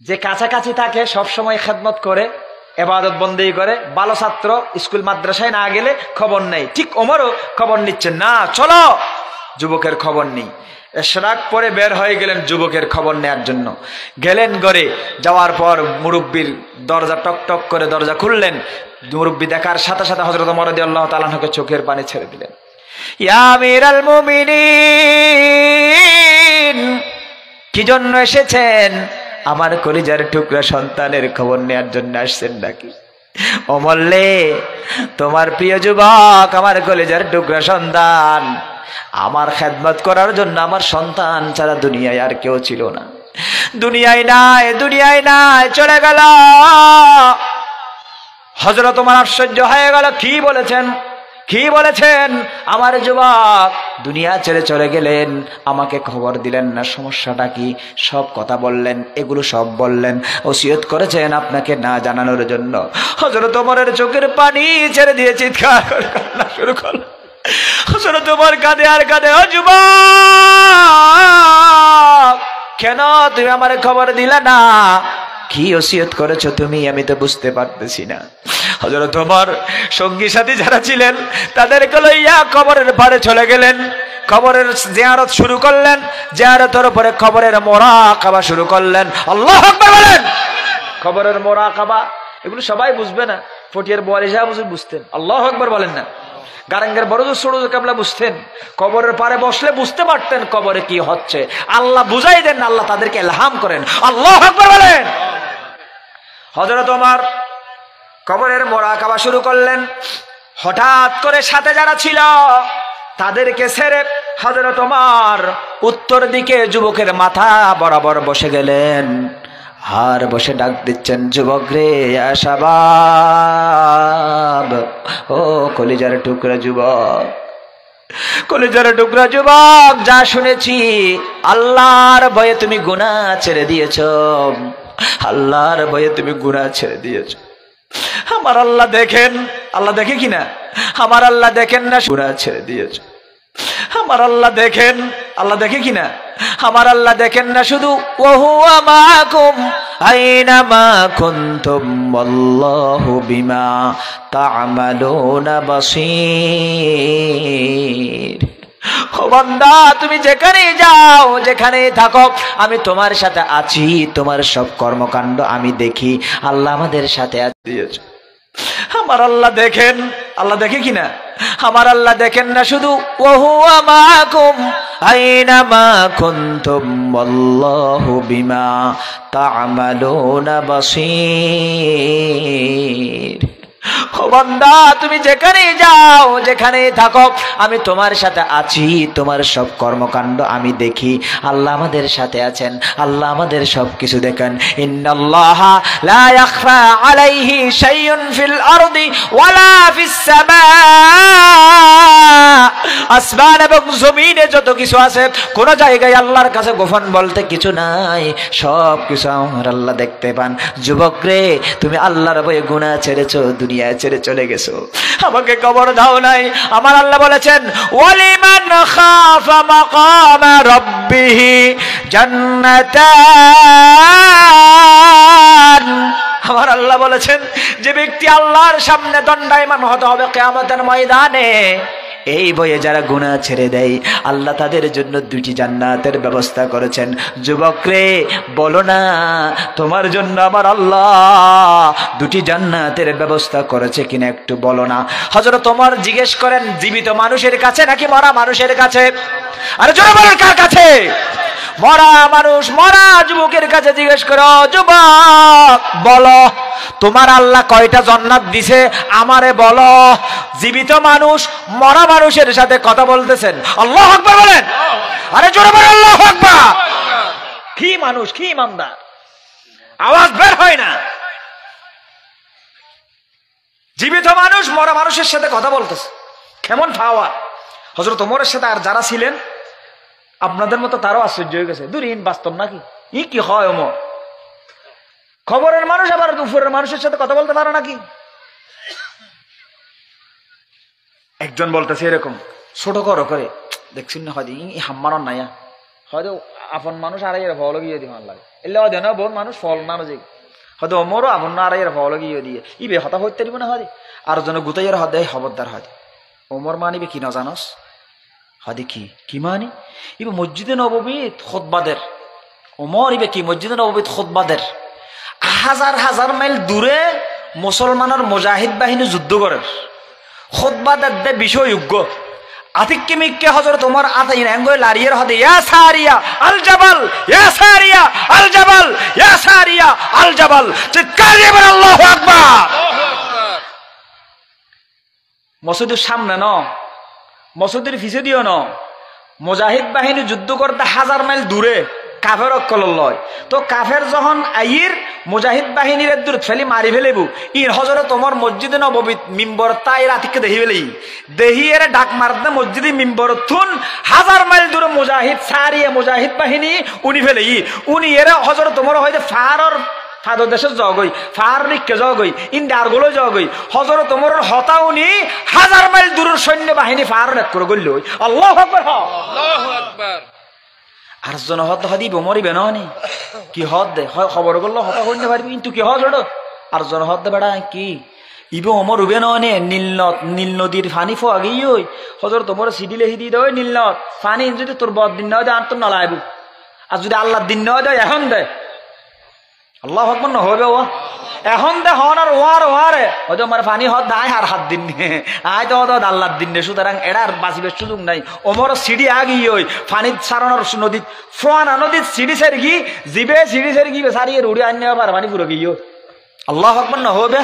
যে কাছাকাছি থাকে, সব সময় খেদমত করে, ইবাদত বন্দেগী করে, ভালো ছাত্র, স্কুল মাদ্রাসায় না গেলে খবর নেই। ঠিক ওমরও খবর নিচ্ছেন না, চলো যুবকের খবর নেই। এশরাক পরে বের হয়ে গেলেন যুবকের খবর নেওয়ার জন্য। গেলেন ঘরে, যাওয়ার পর মুরব্বির দরজা টক টক করে দরজা খুললেন। মুরব্বি দেখার সাথে সাথে হযরত ওমর রাদিয়াল্লাহু তাআলা আনহুকে চোখের পানি ছেড়ে দিলেন। ইয়া আমিরাল মুমিনিন, কি জন্য এসেছেন? আমার কলিজার টুকরা সন্তানের খবর নেওয়ার জন্য আসছেন নাকি? ওমরলে, তোমার প্রিয় যুবক, আমার কলিজার টুকরা সন্তান, আমার খেদমত করার জন্য আমার সন্তান ছাড়া দুনিয়ায় আর কেউ ছিল না। দুনিয়ায় নাই, দুনিয়ায় নাই, চলে গেল। হযরত ওমর আশ্চর্য হয়ে গেল, কি বলেছেন, কি বলেছেন? আমার যুবক দুনিয়া ছেড়ে চলে গেলেন, আমাকে খবর দিলেন না, সমস্যাটা কি? সব কথা বললেন, এগুলো সব বললেন, ওসিয়ত করেছেন আপনাকে না জানানোর জন্য। হযরত ওমরের চোখের পানি ছেড়ে দিয়ে চিৎকার করে কান্না শুরু করল। হযরত ওমর কাঁদে আর কাঁদে, ও যুবক, কেন তুমি আমার খবর দিলে না? কি ওসিয়ত করেছো তুমি? আমি তো বুঝতে পারতেছি না। হযরত ওমর সঙ্গী সাথী যারা ছিলেন তাদেরকে লইয়া কবরের পাড়ে চলে গেলেন, কবরের জিয়ারত শুরু করলেন, জিয়ারতের উপরে কবরের মুরাকাবা শুরু করলেন। আল্লাহু আকবার বলেন। কবরের মুরাকাবা এগুলো সবাই বুঝবে না, ফটিয়ার বোয়ালি সাহেব বুঝতেন। আল্লাহু আকবার বলেন না। গারাঙ্গের বড় ছোট কেবলা বুঝতেন, কবরের পারে বসলে বুঝতে পারতেন কবরে কি হচ্ছে। আল্লাহ বুঝাই দেন, আল্লাহ তাদেরকে ইলহাম করেন। আল্লাহু আকবার বলেন। হযরত ওমর কবরের মুরাকাবা শুরু করলেন। হঠাৎ করে সাথে যারা ছিল তাদেরকে ছেড়ে হযরত ওমর উত্তর দিকে যুবকের মাথা বরাবর বসে গেলেন, আর বসে ডাক দিচ্ছেন, যুবক রে, শাবাব, ও কলিজার টুকরা যুবক, কলিজার টুকরা যুবক, যা শুনেছি আল্লাহর ভয়ে তুমি গুনাহ ছেড়ে দিয়েছো, আল্লাহর ভয়ে তুমি গুনাহ ছেড়ে দিয়েছো। আমার আল্লাহ দেখেন, আল্লাহ দেখে কিনা? আমার আল্লাহ দেখেন না? গুনাহ ছেড়ে দিয়েছো। আমার আল্লাহ দেখেন, আল্লাহ দেখে কিনা? আমার আল্লাহ দেখেন না শুধু, ওয়াহুয়া মাআকুম আইনামা কুনতুম ওয়াল্লাহু বিমা তা'মালুনা বাসীর। ও বান্দা, তুমি যেখানে যাও, যেখানে থাকো, আমি তোমার সাথে আছি, তোমার সব কর্মকাণ্ড আমি দেখি। আল্লাহ আমাদের সাথে দিয়েছে। আমার আল্লাহ দেখেন, আল্লাহ দেখে কিনা? আমার আল্লাহ দেখেন না শুধু, ওয়াহুয়া মাআকুম আইনামা কুনতুম ওয়াল্লাহু বিমা তা'মালুনা বাসীর। ও বান্দা, তুমি যেখানে যাও, যেখানে থাকো, আমি তোমার সাথে আছি, তোমার সব কর্মকাণ্ড আমি দেখি। আল্লাহ আমাদের সাথে আছেন, আল্লাহ আমাদের সব কিছু দেখেন। ইন্নাল্লাহা লা ইয়াখফা আলাইহি শাইউন ফিল আরদি ওয়ালা ফিস সামা। আসমান এবং জমিনে যত কিছু আছে, কোন জায়গায় আল্লাহর কাছে গোপন বলতে কিছু নাই, সব কিছু আমার আল্লাহ দেখতে পান। যুবক রে, তুমি আল্লাহর ভয়ে গুনাহ ছেড়েছো, দুনিয়া ছেড়ে চলে গেছো, আমাকে কবর দাও নাই। আমার আল্লাহ বলেছেন, ওয়ালিমান খাফা মাকামা রাব্বিহি জান্নাতান। আমার আল্লাহ বলেছেন, যে ব্যক্তি আল্লাহর সামনে দণ্ডায়মান হতে হবে কিয়ামতের ময়দানে, এই বয়ে যারা গুনাহ ছেড়ে দেয়, আল্লাহ তাদের জন্য দুটি জান্নাতের ব্যবস্থা করেছেন। যুবক রে, বলো না তোমার জন্য আমার আল্লাহ দুটি জান্নাতের ব্যবস্থা করেছে কিনা, একটু বলো না। হযরত ওমর জিজ্ঞেস করেন, জীবিত মানুষের কাছে নাকি মরা মানুষের কাছে? আরে জোরে বলেন, কার কাছে? মরা মানুষ, মরা যুবকের কাছে জিজ্ঞেস করো, যুবক বলো, তোমার আল্লাহ কয়টা জান্নাত দিছে আমারে বলো। জীবিত মানুষ মরা মানুষের সাথে কথা বলতেছেন। আল্লাহু আকবার বলেন। আরে জোরে বলেন, আল্লাহু আকবার। কি মানুষ, কি ইমানদার, আওয়াজ বের হয় না। জীবিত মানুষ মরা মানুষের সাথে কথা বলতেছে, কেমন পাওয়া। হযরত ওমরের সাথে আর যারা ছিলেন আপনাদের মতো তারও আশ্চর্য হয়ে গেছে, দুরিন বাস্তব নাকি, ই কি হয় ওমর? খবরের মানুষ আবার দুপুরের মানুষের সাথে কথা বলতে পারে নাকি? একজন বলতেছে এরকম ছোট করো করে, দেখছেন না, হয়তো হাম্মার নাইয়া, হয়তো আপন মানুষ আর ফল গিয়ে দিমান লাগে, এলে হয় না, বহুত মানুষ ফল না যে হয়তো অমরও আবন্ন আর এর হল গিয়ে দিয়ে ইবে হতা হইতে দিব না হয় আর জন গুতাইয়ের হদে খবরদার হয় ওমর মানিবে কি না জানস হদি কি মানি ইবে মসজিদে নববীত খুতবাদের ওমর ইবে কি মসজিদে নববীত খুতবাদের হাজার হাজার মাইল দূরে মুসলমানের মুজাহিদ বাহিনী যুদ্ধ করে খুতবাদের দে বিষয়যোগ্য আতিক্কে মিক্কে হযরত ওমর আতাইন এঙ্গয় লারিয়ের হদে ইয়া সারিয়া আল জাবাল ইয়া সারিয়া আল জাবাল ইয়া সারিয়া আল জাবাল চিৎকার দিয়ে বলেন আল্লাহু আকবার মসজিদের সামনে ন মসজিদের পিছে দিও ন মুজাহিদ বাহিনী যুদ্ধ করতে হাজার মাইল দূরে কাফের অকল লয় তো কাফের যখন আইর মুজাহিদ বাহিনীর দূর ফেলি মারি ফেলিব ই হযরত ওমর মসজিদে নববী মিম্বর তাই রাতিকে দেখি ফেলি দেহি এর ডাক মারতে মসজিদে মিম্বর থুন হাজার মাইল দূরে মুজাহিদ সারিয়া মুজাহিদ বাহিনী উনি ফেলি উনি এর হযরত ওমর হইতে ফারর ফাদর দেশে জগই ফার লিখকে জগই ইন্দারগুলো জগই হযরত ওমরের হতা উনি হাজার মাইল দূরের সৈন্য বাহিনী ফার এক করে গইল আল্লাহু আকবার আল্লাহু আকবার আর জন হদ হদিব মরিবে ননি কি হদ দে খবর করলো হতা হইতে পারবি কিন্তু কি হদ ওটা আর জন হদ বেড়া কি ইবে ওমর উবে ননে নীল নদীর পানি ফো আগেই ওই হযরত ওমর সিডিলে হিদি দই নীল নদ পানি যদি তোর বদ দিন নয় আর তোর নলাইব আর যদি আল্লাহর দিন নয় দে এখন দে আল্লাহু আকবার না হবে ও এখন দে হন আর ওয়ারে হয়তো আমার পানি হদ দায় আর হাত দিন আয় তো আল্লাহর দিন নে সুতরাং এটার বাঁচিবার সুযোগ নাই ওমর সিডি আগি ওই পানি সারানোর নদী ফোয়ানা নদীর সিডি সের গি জিবে সিডি সের গি সারিয়ে রুড়ি আনতে পার পানি পুরো গিয়ে আল্লাহু আকবার না হবে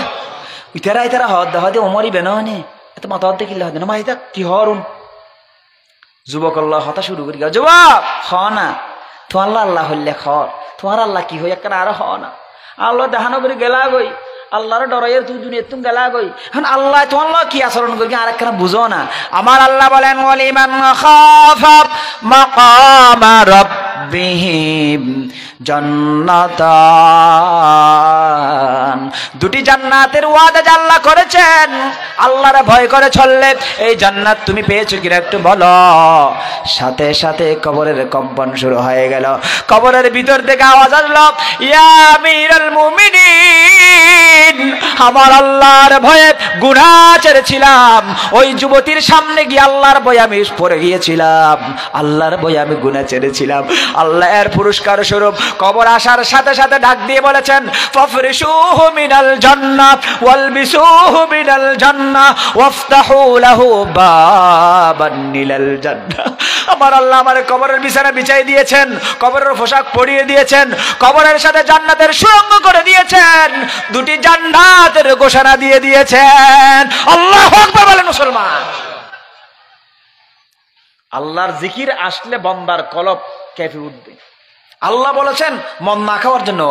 ইতারা হদ দে ওমরই বেননি এত মাথা হদ দেখিলে হদ না মাইতা কি হরুন যুবক আল্লাহ হতা শুরু করি যুবক হ না তোমার আল্লাহ হইলে খর তোমার আল্লাহ কি হই একটা আর হ না আল্লাহ দেখানো করে গেলা গই আল্লাহর ডরাইয়ের তুই দুনিয়া তুমি গেলা গই এখন আল্লাহ তোমার কি আচরণ করি আর একটা বুঝো না আমার আল্লাহ বলেন ওয়ালিমান খাফা মাকামা রাব্বিহি জান্নাতান দুটি জান্নাতের ওয়াদা আল্লাহ করেছেন আল্লাহর ভয় করে চললে এই জান্নাত তুমি পেয়েছো কিনা একটু বলো সাথে সাথে কবরের কম্পন শুরু হয়ে গেল কবরের ভিতর থেকে আওয়াজ আসলো ইয়া আমিরুল মুমিনিন আমার আল্লাহর ভয়ে গুনাহ ছেড়েছিলাম ওই যুবতীর সামনে গিয়ে আল্লাহর ভয়ে আমি পড়ে গিয়েছিলাম আল্লাহর ভয়ে আমি গুনাহ ছেড়েছিলাম আল্লাহ এর পুরস্কার স্বরূপ কবর আসার সাথে সাথে ডাক দিয়ে বলেছেন ফাফরিশুহু মিনাল জান্নাহ ওয়ালবিসুহু মিনাল জান্নাহ ওয়াফতাহু লাহু বাবান ইলাল জান্নাহ আমার আল্লাহ আমার কবরের বিছানা বিছাই দিয়েছেন কবরের পোশাক পরিয়ে দিয়েছেন কবরের সাথে জান্নাতের সুরঙ্গ করে দিয়েছেন দুটি জান্নাতের ঘোষণা দিয়ে দিয়েছেন আল্লাহু আকবার বলেন মুসলমান আল্লাহর জিকির আসলে বান্দার কলব কেঁপে উঠবে আল্লাহ বলেছেন মদ না খাওয়ার জন্য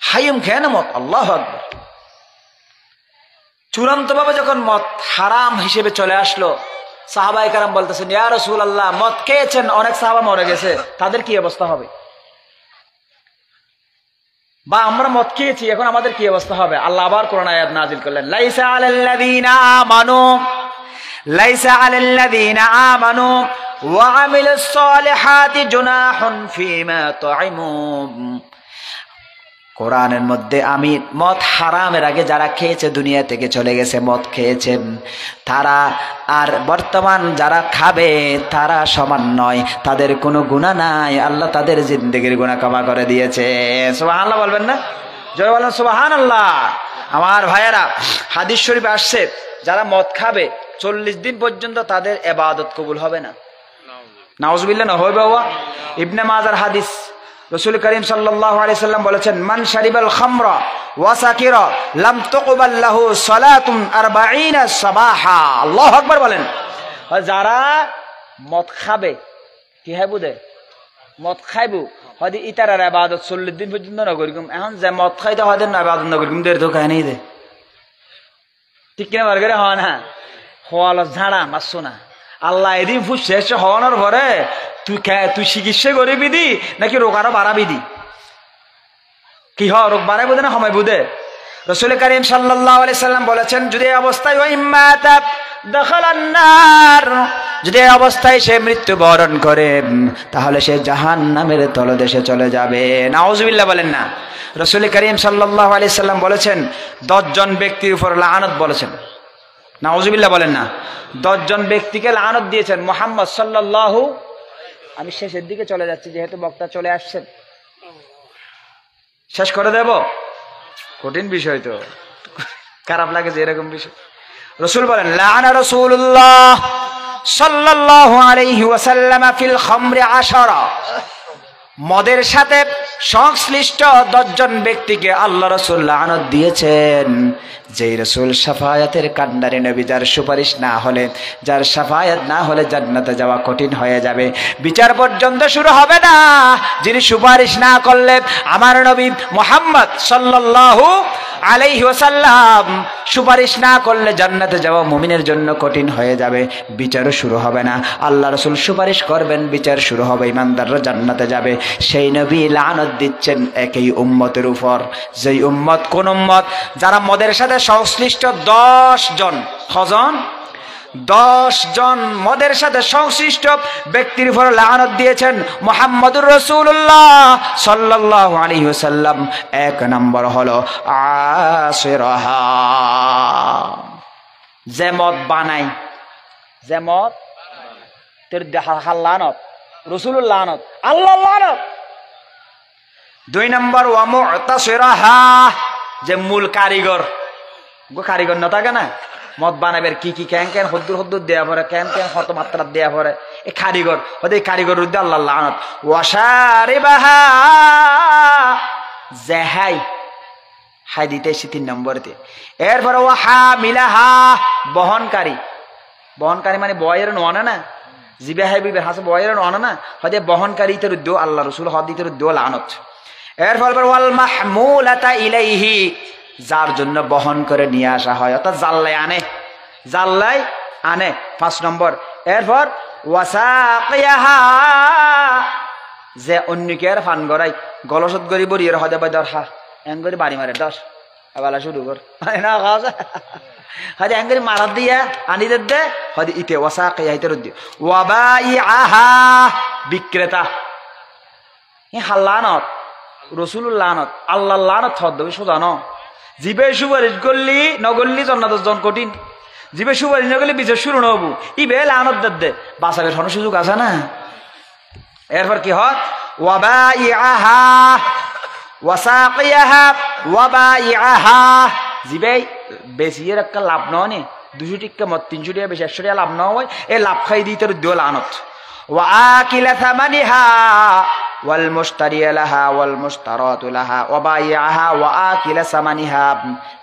হাইম খেয়ে না মদ আল্লাহু আকবার চূড়ান্ত ভাবে যখন মদ হারাম হিসেবে চলে আসলো সাহাবায়ে কেরাম বলতেছেন ইয়া রাসূলুল্লাহ মদ খেয়েছেন অনেক সাহাবা মরে গেছে তাদের কি অবস্থা হবে বা আমরা মদ খেয়েছি এখন আমাদের কি অবস্থা হবে আল্লাহ আবার কোরআন আয়াত নাযিল করলেন লাইসা আলাল্লাযীনা আমানু ওয়া আমিলুস সালিহাতি জুনাহুন ফীমা তুইমু কোরআনের মধ্যে আমি মদ হারামের আগে যারা খেয়েছে দুনিয়া থেকে চলে গেছে মদ খেয়েছেন তারা আর বর্তমান যারা খাবে তারা সমান নয় তাদের কোনো গুনাহ নাই আল্লাহ তাদের জিন্দেগির গুনাহ ক্ষমা করে দিয়েছে সুবহানাল্লাহ বলবেন না জয় বলেন সুবহানাল্লাহ আমার ভাইয়েরা হাদিস শরীফে আসছে যারা মদ খাবে 40 দিন পর্যন্ত তাদের ইবাদত কবুল হবে না নাউজুবিল্লাহ না হয় বাবা ইবনে মাজার হাদিস রাসূল করিম সাল্লাল্লাহু আলাইহি সাল্লাম বলেছেন মান শারিবাল খামরা ওয়া সাকিরা লাম তুকবাল লাহু সালাতুন 40 সাবাহা আল্লাহু আকবার বলেন যারা মদ খাবে কি হবে দে মদ খাইবো হদি ইতারার ইবাদত 40 দিন পর্যন্ত না করিম এখন যে মদ খাইতে হদের না ইবাদত না করিম দের তো খায় নাই দে ঠিক কিনা বারগরে হয় না হওয়াল ঝাড়া মাসছো না আল্লাহ এদিন শেষ হওয়ানোর পরে তুই চিকিৎসা করবি দি নাকি রোগ আরো বাড়াবি দি কি হ রোগ বাড়াইবো না সময় বুধে রাসূল করিম সাল্লাল্লাহু আলাইহি সাল্লাম বলেছেন যদি এই অবস্থায় ওই ইম্মাতা দাখালান নার যদি এই অবস্থায় সে মৃত্যুবরণ করে তাহলে সে জাহান্নামের তলদেশে চলে যাবে। নাউজুবিল্লাহ বলেন না। রাসূল করিম সাল্লাল্লাহু আলাইহি সাল্লাম বলেছেন 10 জন ব্যক্তির উপর লানত বলেছেন। নাউজুবিল্লাহ বলেন না। 10 জন ব্যক্তিকে লানত দিয়েছেন মুহাম্মদ সাল্লাল্লাহু। আমি শেষের দিকে চলে যাচ্ছি যেহেতু বক্তা চলে আসছেন, শেষ করে দেব। কঠিন বিষয় তো, খারাপ লাগে যে এরকম বিষয়। রাসূল বলেন লাআনা রাসূলুল্লাহ সাল্লাল্লাহু আলাইহি ওয়াসাল্লাম ফিল খামরি 10। মদের সাথে সংশ্লিষ্ট 10 জন ব্যক্তিকে আল্লাহ রাসূল লানত দিয়েছেন। যেই রাসূল শাফায়াতের কান্ডারি নবী, যার সুপারিশ না হলে, যার শাফায়াত না হলে জান্নাতে যাওয়া কঠিন হয়ে যাবে, বিচার পর্যন্ত শুরু হবে না। যিনি সুপারিশ না করলে আমার নবী মুহাম্মদ সাল্লাল্লাহু আলাইহি ওয়াসাল্লাম সুপারিশ না করলে জান্নাতে যাওয়া মুমিনের জন্য কঠিন হয়ে যাবে, বিচারও শুরু হবে না। আল্লাহ রাসূল সুপারিশ করবেন, বিচার শুরু হবে, ইমানদাররা জান্নাতে যাবে। সেই নবী লানত দিচ্ছেন একই উম্মতের উপর। যেই উম্মত, কোন উম্মত? যারা মদের সাথে সংশ্লিষ্ট 10 জন। কজন? 10 জন মদের সাথে সংশ্লিষ্ট ব্যক্তির উপর লানত দিয়েছেন মুহাম্মদুর রাসূলুল্লাহ সাল্লাল্লাহু আলাইহি ওয়াসাল্লাম। 1 নম্বর হলো আসিরাহা, যে মদ বানাই, যে মদ তোর লানত, রাসূলুল্লাহ লানত, আল্লাহ লানত। 2 নম্বর ওয়া মুতাসিরাহা, যে মূল কারিগর, কারিগর না থাকে না মদ বানাবের কি কি কেন কেন হদ্দুর দেয়া পরে, কেন কেন কত মাত্রা দেয়া পরে, এই কারিগর, ওদের কারিগর উদ্দে আল্লাহ লানত। ওয়াশারিবাহা, জেহাই হাই দিতেছি 3 নম্বরতে। এরপরে ওয়া হামিলাহা, বহনকারী। বহনকারী মানে বয়ের নোয়ানা না, জিবে হাই বিবে হাসে বয়ের নোয়ানা না, হদে বহনকারী তোর উদ্দে আল্লাহ রাসূল হদিতের উদ্দে লানত। এরপর ওয়াল মাহমুলাতা ইলাইহি, যার জন্য বহন করে নিয়ে আসা হয়, অর্থাৎ জাল্লাই আনে, জাল্লাই আনে 5 নম্বর। এরপর ওয়াসাকিয়াহা, যে অন্যকে আর ফান গড়াই, গলসত গরি বরিয়ের হদে বাই দর হা এঙ্গরি বাড়ি মারে 10 আবালা শুরু কর না খাওয়া হদে এঙ্গরি মারাত দিয়া আনি দে হদে ইতে ওয়াসাকিয়া ইতে রদ্দি। ওয়াবাইআহা, বিক্রেতা। ই হাল্লানত, রাসূলুল্লাহ লানত, আল্লাহ লানত হদ সোজা ন। জিবে সুপারিশ করলি নগরলি জান্নাত জন কঠিন, জিবে সুপারিশ নগরলি বিচার শুরু নহব, ইবে লানত দে বাঁচাবের কোনো সুযোগ আছে না। এরপর কি হয়? ওয়াবাইআহা ওয়াসাকিয়াহা ওয়াবাইআহা, জিবে বেশি এর একটা লাভ নয় নে, 200 টাকা মত 300 টাকা বেশি 100 টাকা লাভ না হয়, এই লাভ খাই দিই তোর দিও লানত। ওয়া আকিলা থামানিহা ওয়াল মুশতারি লাহা ওয়াল মুশতারাতু লাহা ওয়া বাইআহা ওয়া আকিলা সামানিহা,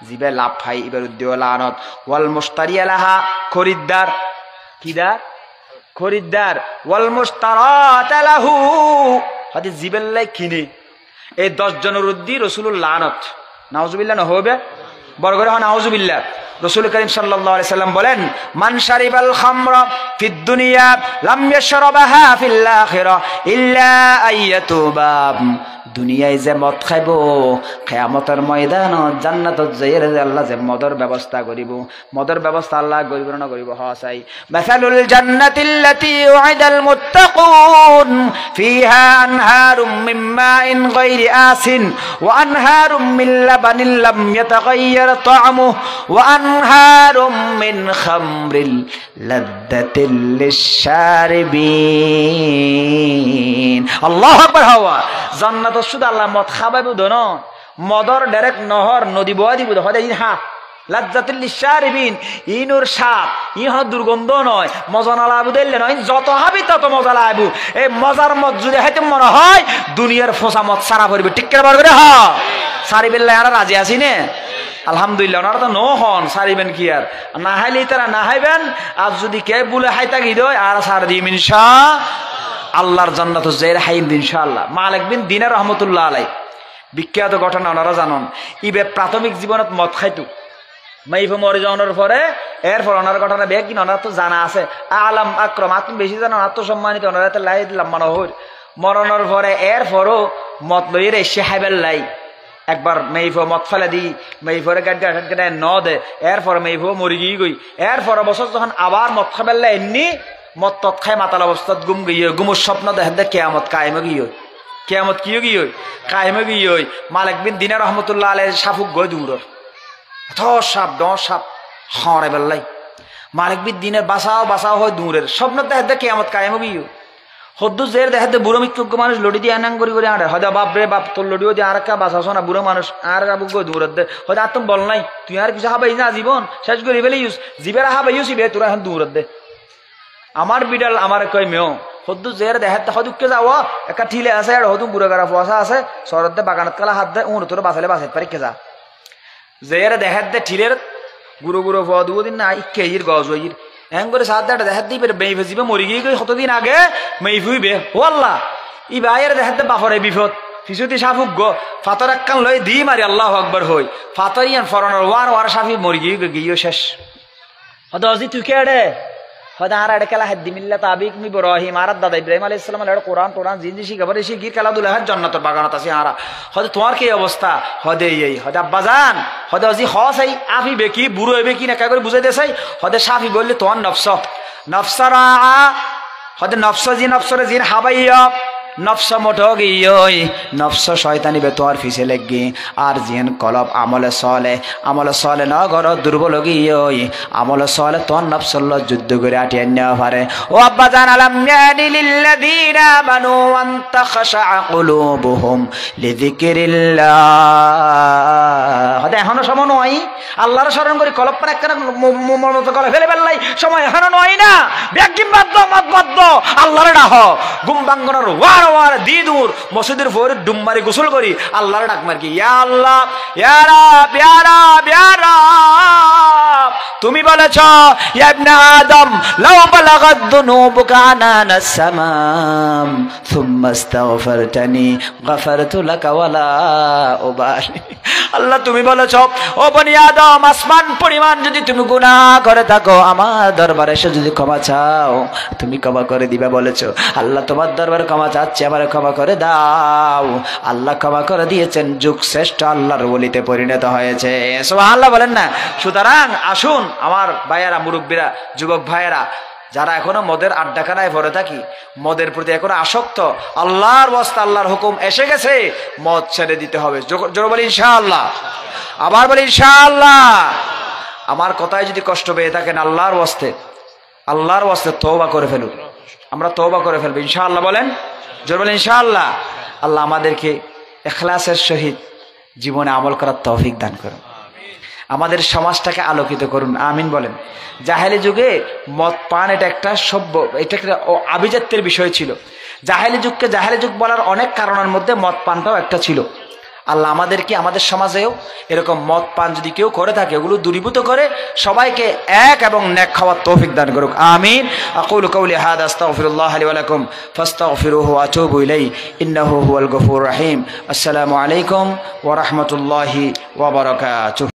জিবে লাভ খাই এবার দিও লানত। ওয়াল মুশতারি লাহা, খরিদ্দার, কিদার? খরিদ্দার। ওয়াল মুশতারাত লাহু, হদি জিবেল্লাই কিনে। এই 10 জনের উদ্দি রাসূলুল্লাহ লানত। নাউজুবিল্লাহ না হবে বড় করে হয় নাউজুবিল্লাহ। রাসূল করিম সাল্লাল্লাহু আলাইহি সাল্লাম বলেন মান শারিবাল খামরা ফিদ দুনিয়া লাম ইয়াশরাবাহা ফিল আখিরাহ ইল্লা আইয়াতুবা, দুনিয়ায় যে মদ খাইব কিয়ামতের ময়দানত জান্নাতত যাইরে আল্লাহ যে মদর ব্যবস্থা করিব, মদর ব্যবস্থা আল্লাহ করিব না করিব হাসাই। মাসালুল জান্নাতিল্লাতী উইদাল মুত্তাকুন ফিহা আনহারুম মিন মাইন গায়রি আসিন ওয়া আনহারুম মিন লাবানিন লাম ইয়াতাগায়্যার তা'মুহু ওয়া আনহারুম মিন খামরিল লাদ্দাতিল লিশশারিবিন। আল্লাহু আকবার। হওয়া জান্নাত শুধু আল্লাহ মদ খাবাইব দন, মদর ডাইরেক্ট নহর নদী বয়া দিব হদে হা লাজ্জাতুল লিশশারিবিন, ইনুর সাপ ইহন দুর্গন্ধ নয়, মজা না লাবু দিলে নয়, যত হাবি তত মজা লাবু। এই মজার মদ যদি হাইতে মনে হয় দুনিয়ার ফোসা মদ সারা পড়বে, ঠিক করে বার করে হ সারি বেল্লাই আর রাজি আছি নে আলহামদুলিল্লাহ। ওনারা তো ন হন সারিবেন কি আর না হাইলে তারা না হাইবেন, আর যদি কে বলে হাইতা গি দই আর সার দিম ইনশাআল্লাহর জান্নাত যাইর হাইম ইনশাআল্লাহ। মালিক বিন দিনার রহমাতুল্লাহ আলাই, বিখ্যাত ঘটনা ওনারা জানন। ইবে প্রাথমিক জীবনত মদ খাইতো, মাইফে মরে যাওয়ার পরে এরপর ওনার ঘটনা বেগ কিনা ওনার তো জানা আছে, আলাম আক্রম আত্ম বেশি জানো আত্মসম্মানিত ওনারা তো লাই দিলাম মানো হই মরণের পরে এরপরও মদ লইয়ের এসে হাইবেল লাই। একবার মেইফো মদ ফেলে দি, মেইফরে গাড়ি ন দে, এরপর মেইফো মরি গিয়ে গই, এরপর বছর যখন আবার মদ খাবেল এমনি মদ তৎ খায় মাতাল অবস্থাত গুম গিয়ে গুমুর স্বপ্ন দেখে দে কেয়ামত কায়েমে গিয়ে কেয়ামত কিয় গিয়ে কায়েমে গিয়ে মালিক বিন দিনার রহমতুল্লাহ আলাইহি সাফুক গই দূর সাপ দ সাপ হরে বেল্লাই মালিক বিন দিনের বাসাও হয় দূরের স্বপ্ন দেখে দে কেয়ামত কায়েমে গিয়ে হদ্দু জের দেখে বুড়ো মিক্ষুক মানুষ লড়ি দিয়ে আনাং করি আড়ে হয়তো বাপ রে বাপ তোর লড়িও দিয়ে আর কা বাঁচাছো না বুড়ো মানুষ আর আবুক গই দূর দে হয়তো আর তুমি বল নাই তুই আর কিছু হাবাই না জীবন শেষ করি ফেলে ইউস জীবের হাবাই ইউস বে তোরা এখন দূর দে আমার বিড়াল আমার কই মেও হদ্দু জের দেখে হদুককে যাও একটা ঠিলে আছে আর হদু বুড়ো গাড়া ফসা আছে শরতে বাগানত কালা হাত দেয় উন তোর বাঁচালে বাঁচাতে পারি কে যা জের দেখে দে ঠিলের গুরু গুরু ফ দুদিন না ইকে ইর গজ হইর এং করে সাত দাঁড়া দেখা দিবে মেয়ে ফেসিবে মরি গিয়ে কতদিন আগে মেয়ে ফুইবে ও আল্লাহ ই ভাইয়ের দেখা দে বাফরে বিপদ ফিসুতি সাফুক গো ফাতর একখান লই দি মারি আল্লাহ আকবর হই ফাতর ইয়ান ফরনের ওয়ার সাফি মরি গিয়ে শেষ হয়তো অজি তুই কে রে হয়তো আর আড়ে খেলা হাদ্দি মিল্লা তাবিক মি ইব্রাহিম আর দাদা ইব্রাহিম আলাইহিস সালাম এর কোরআন টোরান জিনজি শিখাবার এসে গির খেলাধুলা হয় জান্নাতের বাগানত আছে আরা হয়তো তোমার কি অবস্থা হদে এই হয়তো আব্বাজান হয়তো অজি হস এই আফি বেকি বুড়ো হইবে কি না কা করে বুঝাই দেছাই হয়তো সাফি বললে তোমার নফসরা হয়তো নফস জিন হাবাইয়া নফস মোটো গিয়ে নফস শয়তানি বে তোর ফিসে লেগি আর জিন কলব আমলে সলে ন গর দুর্বল গিয়ে আমলে সলে তোর নফসল্ল যুদ্ধ করে আটিয়ে নেওয়া পারে ও আব্বা জান আলাম ইয়ানি লিল্লাযীনা আমানু আন তাখশা কুলুবুহুম লিযিকরিল্লাহ হদে এখনো সময় নয় আল্লাহর স্মরণ করি কলব পার একখানা মতো করে ফেলে ফেললাই সময় এখনো নয় না ব্যাগিম বাদ্য মত বাদ্য আল্লাহর ডাহ গুম বাঙ্গনের ওয়ার দি দূর মসজিদের ভোর ডুমমারি গোসল করি আল্লাহর ডাক মার কি ইয়া আল্লাহ ইয়া রাব ইয়া রাব ইয়া রাব তুমি বলেছ ইয়া ইবনে আদম লাউ বালাগাত যুনুবুকা আনানাস সামাম সুম্মা ইস্তাগফারতানি গফারতু লাকা ওয়ালা উবালি আল্লাহ তুমি বলেছ ও বনি আদম আসমান পরিমাণ যদি তুমি গুনাহ করে থাকো আমার দরবারে এসে যদি ক্ষমা চাও তুমি ক্ষমা করে দিবে বলেছো আল্লাহ তোমার দরবারে ক্ষমা চাচ্ছি আবার ক্ষমা করে দাও আল্লাহ ক্ষমা করে দিয়েছেন যুগ শ্রেষ্ঠ আল্লাহর ওলিতে পরিণত হয়েছে সুবহানাল্লাহ বলেন না সুতরাং আসুন আমার ভাইয়েরা মুরব্বীরা যুবক ভাইয়েরা যারা এখনো মদের আড্ডাখানায় ভরে থাকি মদের প্রতি এখনো আসক্ত আল্লাহর ওয়াস্তে আল্লাহর হুকুম এসে গেছে মদ ছেড়ে দিতে হবে জোরে বলি ইনশাআল্লাহ আবার বলি ইনশাআল্লাহ আমার কথায় যদি কষ্ট পেয়ে থাকেন আল্লাহর ওয়াস্তে তওবা করে ফেলুন আমরা তওবা করে ফেলবো ইনশাআল্লাহ বলেন জোরে বলেন ইনশাআল্লাহ আল্লাহ আমাদেরকে ইখলাসের সহিত জীবনে আমল করার তৌফিক দান করুন আমাদের সমাজটাকে আলোকিত করুন আমিন বলেন জাহেলি যুগে মদ পান এটা একটা সভ্য এটা একটা আভিজাত্যের বিষয় ছিল জাহেলি যুগকে জাহেলি যুগ বলার অনেক কারণের মধ্যে মদ পানটাও একটা ছিল আল্লাহ আমাদেরকে আমাদের সমাজেও এরকম মদ পান যদি কেউ করে থাকে ওগুলো দূরীভূত করে সবাইকে এক এবং নেক খাওয়ার তৌফিক দান করুক আমিন আকুলু কওলি হাদা আস্তাগফিরুল্লাহ লি ওয়া লাকুম ফাস্তাগফিরুহু ওয়া আতুবু ইলাইহি ইন্নাহু হুয়াল গফুরুর রহিম আসসালামু আলাইকুম ওয়া রাহমাতুল্লাহি ওয়া বারাকাতুহু।